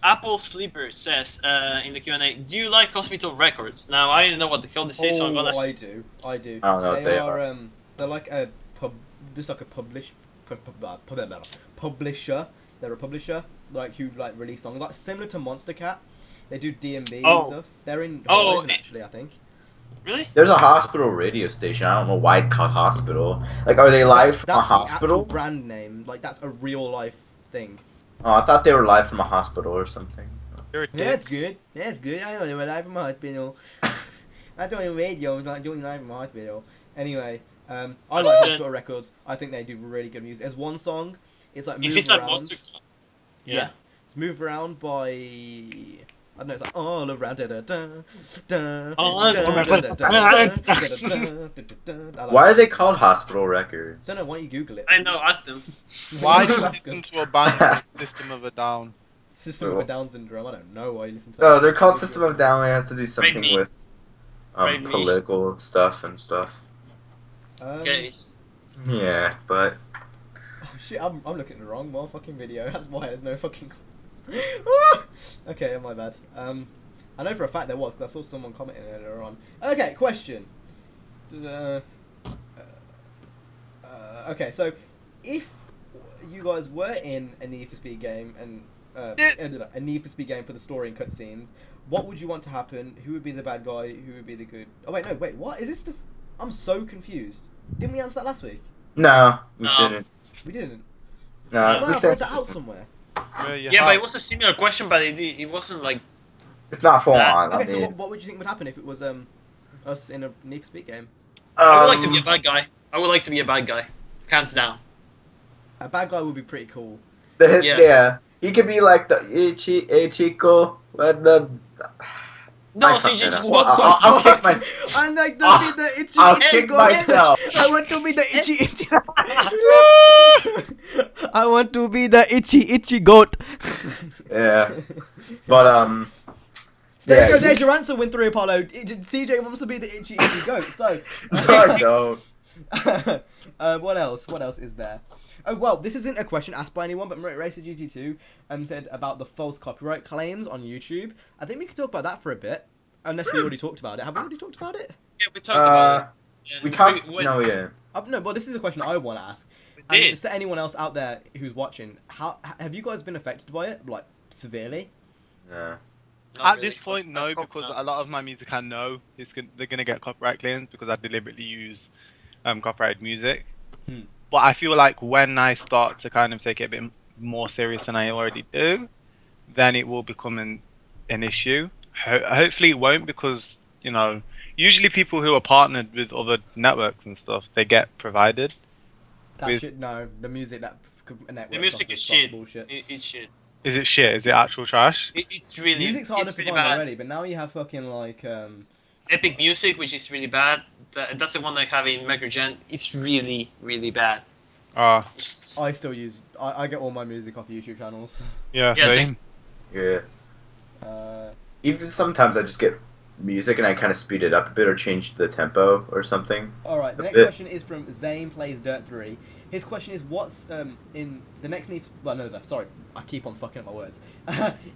Apple Sleeper says in the Q&A, do you like Hospital Records? Now I don't know what the hell this is, so I'm gonna. I do. I don't know what they are. They're like a just like a publisher. They're a publisher, like who like release songs, like similar to Monster Cat. They do D&B and Oh. stuff. They're in Oh, Horizon, actually, I think. Really? There's a hospital radio station. I don't know why it's called hospital. Like, are they live from a That's the actual hospital? brand name. Like that's a real life thing. Oh, I thought they were live from a hospital or something. You're a dick. Yeah, it's good. Yeah, it's good. I know they were live from a hospital. I'm doing radio. I'm not doing live from a hospital. Anyway, I like Hospital Records. I think they do really good music. There's one song. It's like If Move it's like Around. Monster. Yeah. Move Around by, I don't know, it's like all around. Why are they called hospital records? Don't know. Why don't you Google it? I know. Ask them. Why do you Ask listen them. to a band like System of a Down? System of a Down syndrome. I don't know why you listen to. Oh, they're called System of a Down. It has to do something me. with Right me. political stuff and stuff. Okay. Yeah, but Oh shit! I'm looking at the wrong motherfucking video. That's why there's no fucking. Okay, my bad. I know for a fact there was because I saw someone commenting earlier on. Okay, question. Okay, so if you guys were in a Need for Speed game and a Need for Speed game for the story and cutscenes, what would you want to happen? Who would be the bad guy? Who would be the good? Oh wait, no, wait. What is this? I'm so confused. Didn't we answer that last week? no, we No. didn't. We didn't. No, Well, we I've said read that out somewhere. Yeah, but it was a similar question, but it wasn't like. it's not full on. Okay, I so mean, what would you think would happen if it was us in a Need for Speed game? I would like to be a bad guy. I would like to be a bad guy. Hands down. A bad guy would be pretty cool. Yes. Yeah, he could be like the Chico, but the. No, I fucked CJ that just up. what the I'll kick my. I like to I'll- be the itchy I'll itchy kick goat. myself. I want to be the itchy itchy. I want to be the itchy goat. Yeah, but There you Yeah, go, there's your answer, Win 3 Apollo. CJ wants to be the itchy goat. So, no, I don't. what else? What else is there? Oh well, this isn't a question asked by anyone, but Racer GT2 said about the false copyright claims on YouTube. I think we could talk about that for a bit, unless we already talked about it. Have we already talked about it? Yeah, we talked about it. We Yeah, talked. when- No, we didn't. No, well, this is a question I want to ask. We And did. it's to anyone else out there who's watching. How have you guys been affected by it, like severely? Yeah. Not At really. this point, no, I hope because not. a lot of my music I know they're gonna get copyright claims because I deliberately use copyrighted music. Hmm. But I feel like when I start to kind of take it a bit more serious than I already do, then it will become an issue. Hopefully, it won't because usually people who are partnered with other networks and stuff they get provided. That With- shit. No, the music that network The music stuff is fucking shit. bullshit. It's shit. Is it shit? Is it actual trash? It's really. Music's harder It's to really find bad. already, but now you have fucking like Epic Music, which is really bad. That's the one I have in Microgen. It's really, really bad. Ah, It's just- I still use. I get all my music off YouTube channels. yeah, Yeah, same. Yeah. Uh, Even sometimes I just get music and I kind of speed it up a bit or change the tempo or something. all right. The A next bit. question is from Zane Plays Dirt 3. His question is, what's in the next Need? Well, no, sorry, I keep on fucking up my words.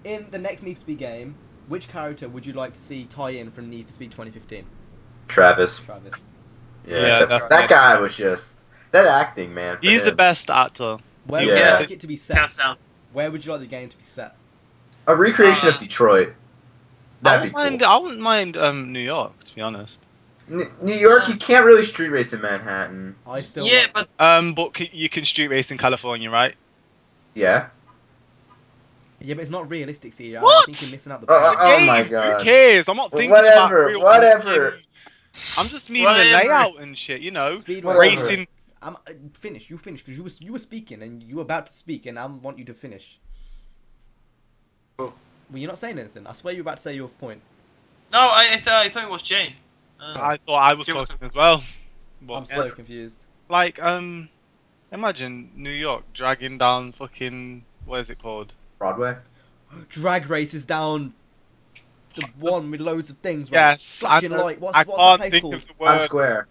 In the next Need for Speed game, which character would you like to see tie in from Need for Speed 2015? Travis. Travis. Yeah. Yeah, that that's- guy was just that acting, man. for He's the him. best actor. Where would Yeah. you like it to be set? Hands down. Where would you like the game to be set? A recreation of Uh, Detroit. I That'd be wouldn't cool. mind. I wouldn't mind New York, to be honest. New York, you can't really street race in Manhattan. I still. Yeah, want- but But you can street race in California, right? Yeah. Yeah, but it's not realistic, CJ. I What? think you're missing out the Uh, point. uh, Oh Game, my God. Who cares? I'm not Well, thinking whatever, about real whatever. fucking- I'm just meaning Whatever. the layout and shit, you know. Speedway. Whatever. Racing. Finish. You finish because you were speaking and you were about to speak, and I want you to finish. Oh. Well, you're not saying anything. I swear you were about to say your point. no, I thought it was Jane. I thought I was Give us talking as well. I'm But, so confused. like, imagine New York dragging down fucking what is it called? Broadway. Drag races down the one with loads of things. Right? Yes, I Flashing know- light. What's I that can't place think called? of the Times word. Square.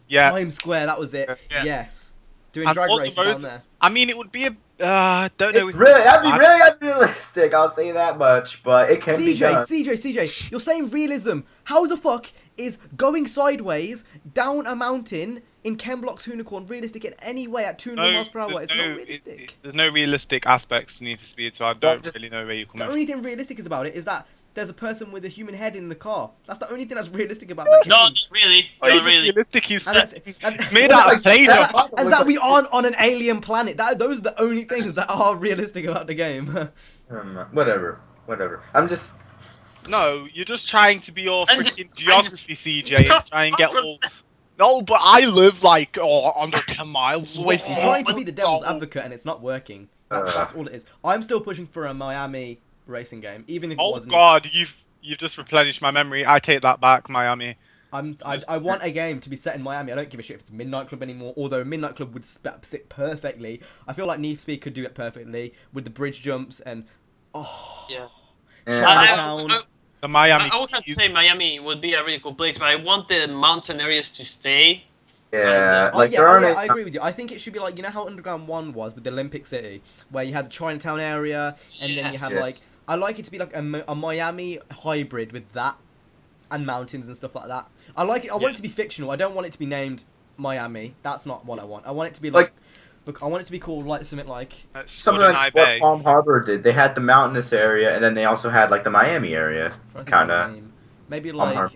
Yeah, Times Square. That was it. Yeah. Yes. Doing And drag all the races roads- down there. I mean it would be a. I don't know. It's really that'd be really unrealistic. I'll say that much, but it can be done. CJ, you're saying realism. How the fuck is going sideways down a mountain in Ken Block's Unicorn realistic in any way at 200 miles per hour? It's not realistic. There's no realistic aspects to Need for Speed, so I don't just- really know where you're The coming from. only thing realistic is about it is that there's a person with a human head in the car. That's the only thing that's realistic about that game. No, not really. Not Not even really. realistic. He's And that's- it's made out of Like, Play-Doh. And that we aren't on an alien planet. Those are the only things that are realistic about the game. Whatever. I'm just. No, you're just trying to be all I'm freaking just- geography, CJ, and try and get all. No, but I live like under 10 miles away from I'm trying to be the devil's Oh. advocate, and it's not working. That's all it is. I'm still pushing for a Miami racing game, even if it Oh wasn't. God, you've just replenished my memory. I take that back, Miami. I want a game to be set in Miami. I don't give a shit if it's Midnight Club anymore. Although Midnight Club would sit perfectly. I feel like Need for Speed could do it perfectly with the bridge jumps and Yeah. eh, Chinatown. The Miami. I would have to say Miami would be a really cool place, but I want the mountain areas to stay. yeah, Oh, like yeah, there aren't. I agree with you. I think it should be like, you know how Underground 1 was with the Olympic City, where you had the Chinatown area, and then you had Yes. like, I like it to be like a Miami hybrid with that, and mountains and stuff like that. I like it. I want it to be Yes. fictional. I don't want it to be named Miami. That's not what I want. I want it to be like, I want it to be called like something like. Something like what Palm Harbor did. They had the mountainous area, and then they also had like the Miami area. I think of a Kinda. name. Maybe Palm like. Harbor.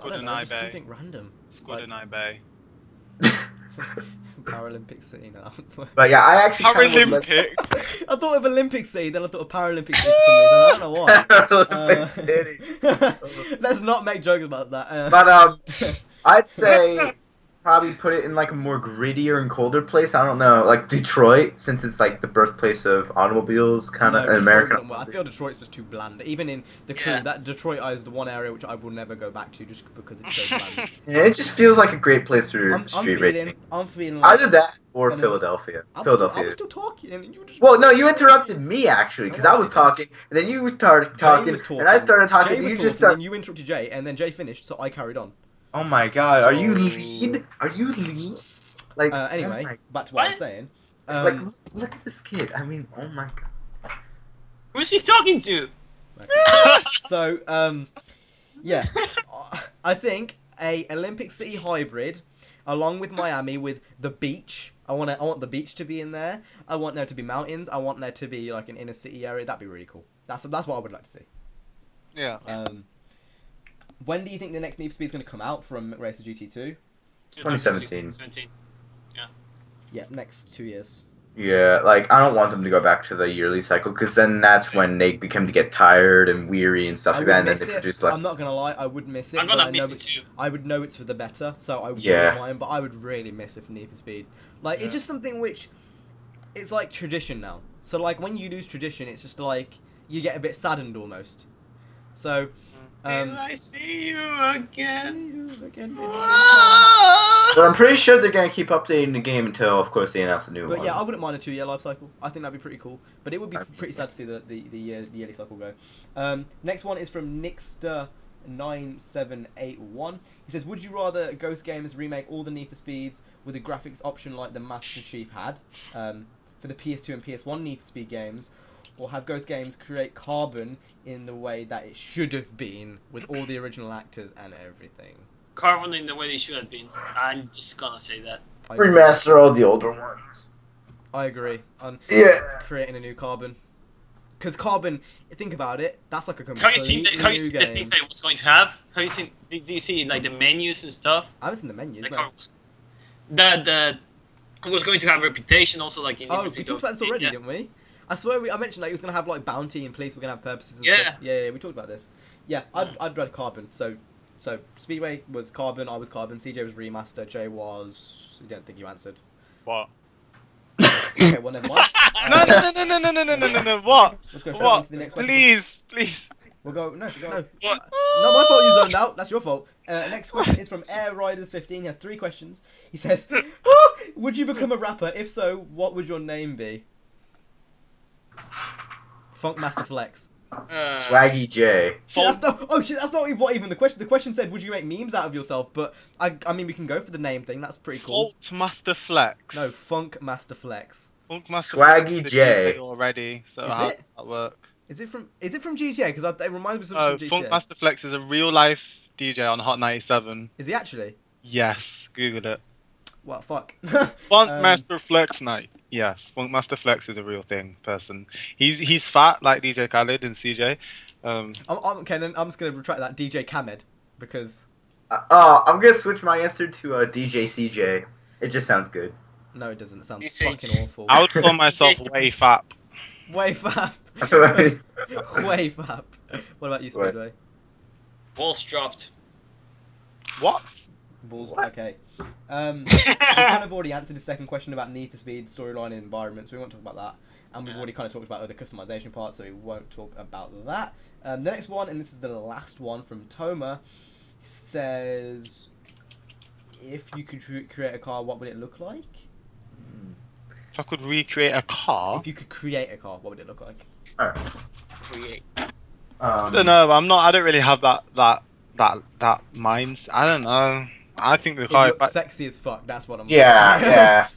I don't know, Squiddenai just Bay. something random. Squiddenai Bay. Paralympic City now. But yeah, I actually kind of would like Paralympic. I thought of Olympic City, then I thought of Paralympic City for some reason. I don't know why. Paralympic City. Let's not make jokes about that. But I'd say probably put it in like a more grittier and colder place. I don't know, like Detroit, since it's like the birthplace of automobiles, kind of No, American. Detroit wouldn't work. I feel Detroit's just too bland. Even in the crew, Yeah. that Detroit is the one area which I will never go back to just because it's so bland. Yeah, it just feels like a great place for I'm street feeling, racing. I'm feeling like Either that or And then- Philadelphia. I Philadelphia. was still talking, and you were just. Well, no, you interrupted me actually, because No, I I was didn't. talking, and then you started Jay talking, was talking. and I started talking, Jay and was you talking, just started. and you interrupted Jay, and then Jay finished, so I carried on. Oh my god, are you So- lead? Are you lead? Like Anyway, oh my- back to what I was What? saying. like look at this kid. I mean, oh my god. Who's he talking to? So, yeah, I think a Olympic City hybrid. along with Miami, with the beach. I want the beach to be in there. I want there to be mountains. I want there to be like an inner city area. That'd be really cool. That's what I would like to see. Yeah. When do you think the next Need for Speed is going to come out from Racer GT2? 2017. Yeah, next 2 years. Yeah, like I don't want them to go back to the yearly cycle because then that's when they become to get tired and weary and stuff like that, and then they produce less. I'm not gonna lie, I would miss it. I'm gonna miss it too. I would know it's for the better, so I wouldn't mind. But I would really miss it for Need for Speed. Like it's just something which, it's like tradition now. So like when you lose tradition, it's just like you get a bit saddened almost. So. Till I see you again. But I'm pretty sure they're gonna keep updating the game until, of course, they announce a new one. But yeah, I wouldn't mind a 2-year life cycle. I think that'd be pretty cool. But it would be pretty sad to see the yearly cycle go. Next one is from Nixter9781. He says, would you rather Ghost Games remake all the Need for Speeds with a graphics option like the Master Chief had for the PS2 and PS1 Need for Speed games, or have Ghost Games create Carbon in the way that it should have been with all the original actors and everything? Carbon in the way they should have been. I'm just gonna say that. Remaster all the older ones. I agree on creating a new Carbon. Because Carbon, think about it, that's like a completely Have you seen the things that it was going to have? Have you seen? Did you see like the menus and stuff? I haven't seen the menus. The No. Carbon was, it was going to have reputation also like in. Oh, we talked about this already, didn't we? I swear I mentioned like it was gonna have like bounty and police were gonna have purposes and stuff. Yeah, we talked about this. Yeah, I'd read Carbon. So Speedway was Carbon, I was Carbon, CJ was Remaster, Jay was. I don't think you answered. What? Okay, well never mind. No. What? Let's go straight on What? to the next question. Please. We'll go. No. What? Not my fault. You zoned out. That's your fault. Next question is from Air Riders 15. He has 3 questions. He says, "Would you become a rapper? If so, what would your name be?" Funk Master Flex. Swaggy J. Shit, that's not what even the question. The question said, "Would you make memes out of yourself?" But I mean, we can go for the name thing. That's pretty cool. Fault Master Flex. No, Funk Master Flex. Funk Master Swaggy Flex J. already. So Is how it? does that work? Is it from GTA? Because it reminds me of Oh, something from Funk GTA. Master Flex is a real life DJ on Hot 97. Is he actually? Yes, Google it. Well, fuck. Funk Master Flex night. Yes, Funk Master Flex is a real person. He's fat like DJ Khaled and CJ. Okay, then I'm just gonna retract that. DJ Khaled, because I'm gonna switch my answer to DJ CJ. It just sounds good. no, it doesn't. It sounds DJ. fucking awful. I would call myself way fat. Way fap. Way fap. What about you, What? Speedway? Balls dropped. What? Balls. What? Okay. We kind of already answered the second question about Need for Speed storyline and environment, so we won't talk about that. And we've already kind of talked about other customization parts, so we won't talk about that. The next one, and this is the last one from Toma, says, if you could create a car, what would it look like? If I could recreate a car, If you could create a car, what would it look like? Alright. Create. I don't know. I don't really have that mind. I don't know. I think the It car. looks sexy as fuck, that's what I'm Yeah.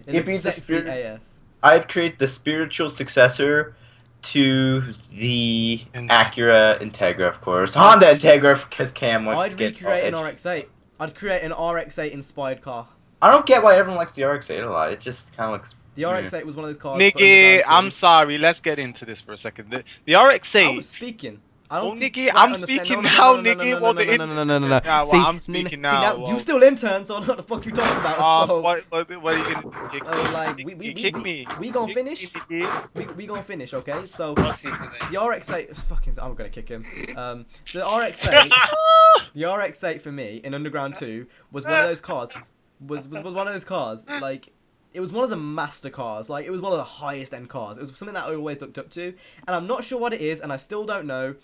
It It'd be looks the sexy spirit- AF. I'd create the spiritual successor to the Acura Integra, of course. Honda Integra, because Cam wants I'd to get recreate an all RX-8. I'd create an RX-8 inspired car. I don't get why everyone likes the RX-8 a lot. It just kind of looks. The RX-8 was one of those cars. Niggy, I'm sorry. Let's get into this for a second. The I RX-8. was speaking. Oh, Niggy, I'm speaking now, Niggy. Well, no. Yeah, well, See, I'm speaking now. See, Well. you still intern, so I don't know what the fuck you talking about. So, What are you gonna kick? like, You kick me. we gonna Kick finish. me, Niggy. We gonna finish, okay? So I'll see you today. the RX-8 is fucking. I'm gonna kick him. The RX-8, the RX-8 for me in Underground 2 was one of those cars. Was one of those cars like. It was one of the master cars, like it was one of the highest end cars. It was something that I always looked up to, and I'm not sure what it is, and I still don't know.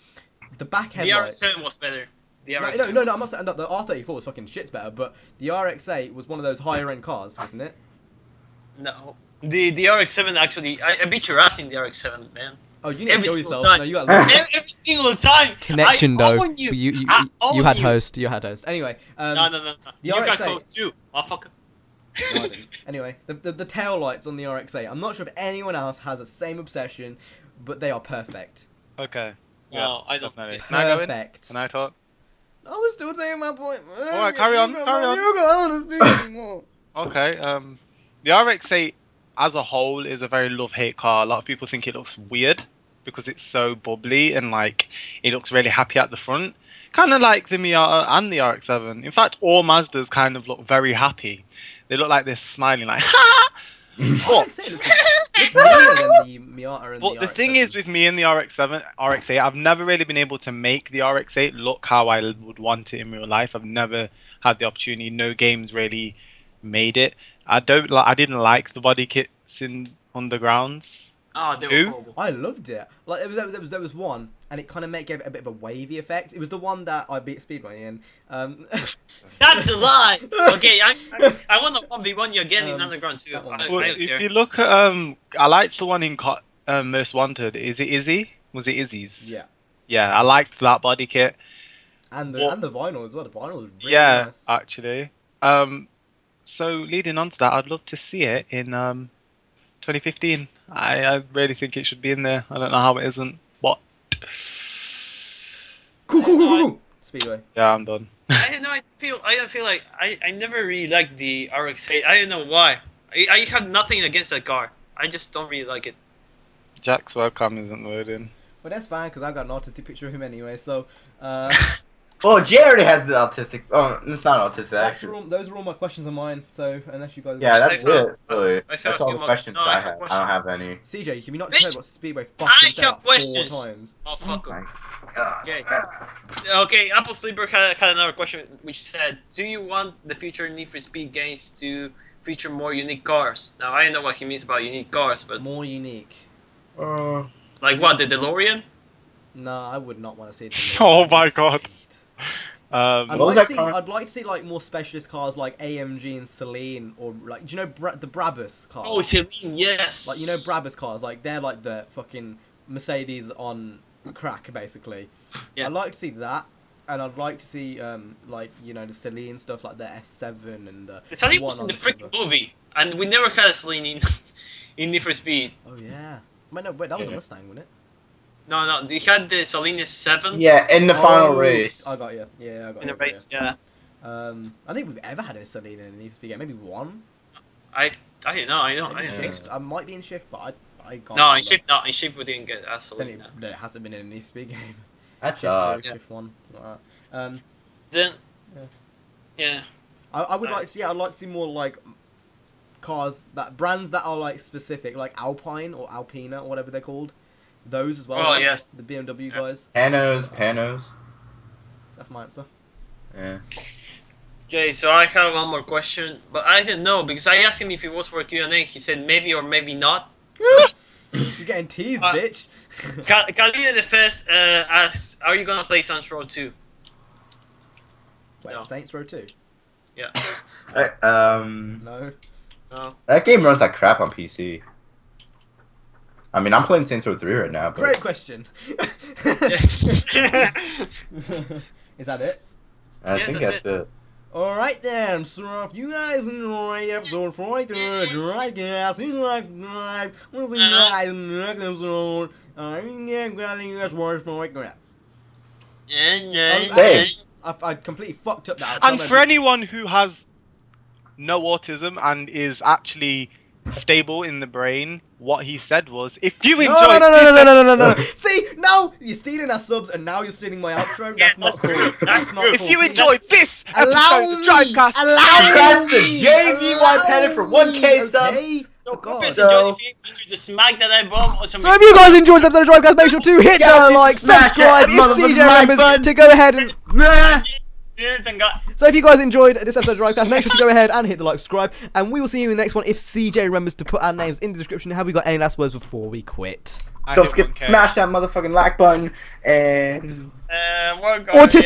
The back The headlight. RX-7 was better. The No, RX-7 no, I'm not saying that the R34 was fucking shit's better, but the RX-8 was one of those higher end cars, wasn't it? No. The RX-7 actually, I beat your ass in the RX-7, man. Oh, you need to Every kill single yourself. time. No, you got love. Every single time. Connection I though. own you. You I own had you. host. You had host. Anyway. No. You got RX-8 close too, motherfucker. No, I didn't. Anyway, the tail lights on the RX-8. I'm not sure if anyone else has the same obsession, but they are perfect. Okay. No, I don't definitely. think. Can I go in? Perfect. Can I talk? I was still saying my point. Alright, carry on. You go on, speak anymore. Okay. The RX-8 as a whole is a very love-hate car. A lot of people think it looks weird because it's so bubbly and like it looks really happy at the front. Kind of like the Miata and the RX-7. In fact, all Mazdas kind of look very happy. They look like they're smiling, like ha. Looks better than the Miata and But the the thing is, with me and the RX-7, RX-8, I've never really been able to make the RX-8 look how I would want it in real life. I've never had the opportunity. No games really made it. I didn't like the body kits in Undergrounds. Oh, they Who? were horrible. I loved it. Like there was one, and it kind of gave it a bit of a wavy effect. It was the one that I beat Speedway in. That's a lie. Okay, I want to 1v1 you again in Underground too. that one. I Well, don't if care. you look at I liked the one in Most Wanted. Is it Izzy? Was it Izzy's? Yeah, Yeah, I liked that body kit. and the What- and the vinyl as well. The vinyl was really Yeah, nice. actually. So leading on to that, I'd love to see it in 2015. I really think it should be in there. I don't know how it isn't. What? Cool. Speedway. Yeah, I'm done. I don't know. I don't feel like I never really liked the RX-8. I don't know why. I have nothing against that car. I just don't really like it. Jack's webcam isn't loading. But that's fine because I've got an artistic picture of him anyway. So Well, Jay already has the autistic. Oh, it's not autistic. Actually. those are all my questions of mine. So unless you guys, Yeah, that's I have- it. Really, I have that's a all few the more- questions no, I I have have. I questions. don't have any. CJ, have you not Bitch, heard what Speedway I fucked himself have questions. 4 times? Oh fuck Oh 'em. my God. Okay. Okay. Apple Sleeper had another question which said, "Do you want the future Need for Speed games to feature more unique cars?" Now I don't know what he means about unique cars, but More unique. like what, the DeLorean? No, I would not want to see it. Oh my God. I'd What was like, that to see, car? I'd like to see like more specialist cars like AMG and Celine, or like, do you know the Brabus cars? Oh, Celine, yes. Like, you know Brabus cars, like they're like the fucking Mercedes on crack, basically. Yeah. I'd like to see that, and I'd like to see like, you know, the Celine stuff, like the S7 and the Celine one was in on the the freaking cover. movie, and we never had a Celine in Need for Speed. Oh yeah. Wait, no, wait, that was a Yeah. Mustang, wasn't it? No, they had the Celine 7 Yeah, in the final Oh, race. I got you. Yeah, I got in you. the race. Yeah, I don't think we've ever had a Celine in a Need for Speed game. Maybe one. I don't know. I don't Maybe think so. Shift. I might be in Shift, but I can't. No, in remember. Shift, no, in Shift we didn't get a Then Celine. it hasn't been in a Need for Speed game. That's Shift 2, Yeah. Shift 1, something like that. Then, Yeah. yeah. I would like to see. I'd like to see more like cars brands that are like specific, like Alpine or Alpina or whatever they're called. Those as well. Oh, like yes. The BMW Yeah. guys. Panos. That's my answer. Yeah. Okay, so I have one more question, but I didn't know because I asked him if it was for Q&A. He said maybe or maybe not. You're getting teased, Uh, bitch. Khalid the Fest asks, "Are you gonna play Saints Row 2?" Wait, no. Saints Row 2? Yeah. No. No. That game runs like crap on PC. I mean, I'm playing Saints Row 3 right now, but Great question. Yes. Is that it? I Yeah, think that's that's it. Alright then, so if you guys enjoyed episode 42 of Drivecast, you like to drive, we'll see you guys in the next episode. Same. I completely fucked up that. And for anyone who has no autism and is actually stable in the brain, what he said was, if you enjoy no. See, now you're stealing our subs and now you're stealing my outro. Yeah, That's not that's cool. true. That's not true. if cool. you enjoyed this Allow episode of me, Drivecast, Congrats to JVY Pennant for 1K subs. So, God. please So- enjoy the video. Make sure to smack that like bomb or something. So if you guys enjoyed this episode of Drivecast, make sure to hit Yeah, the like, smash subscribe, that if motherfucking CJ like remembers button. to go ahead and... Meh. So if you guys enjoyed this episode of Drivecast, make sure to go ahead and hit the like, subscribe, and we will see you in the next one if CJ remembers to put our names in the description. Have we got any last words before we quit? I Don't hit forget to 1K. smash that motherfucking like button and... We're going. Autistic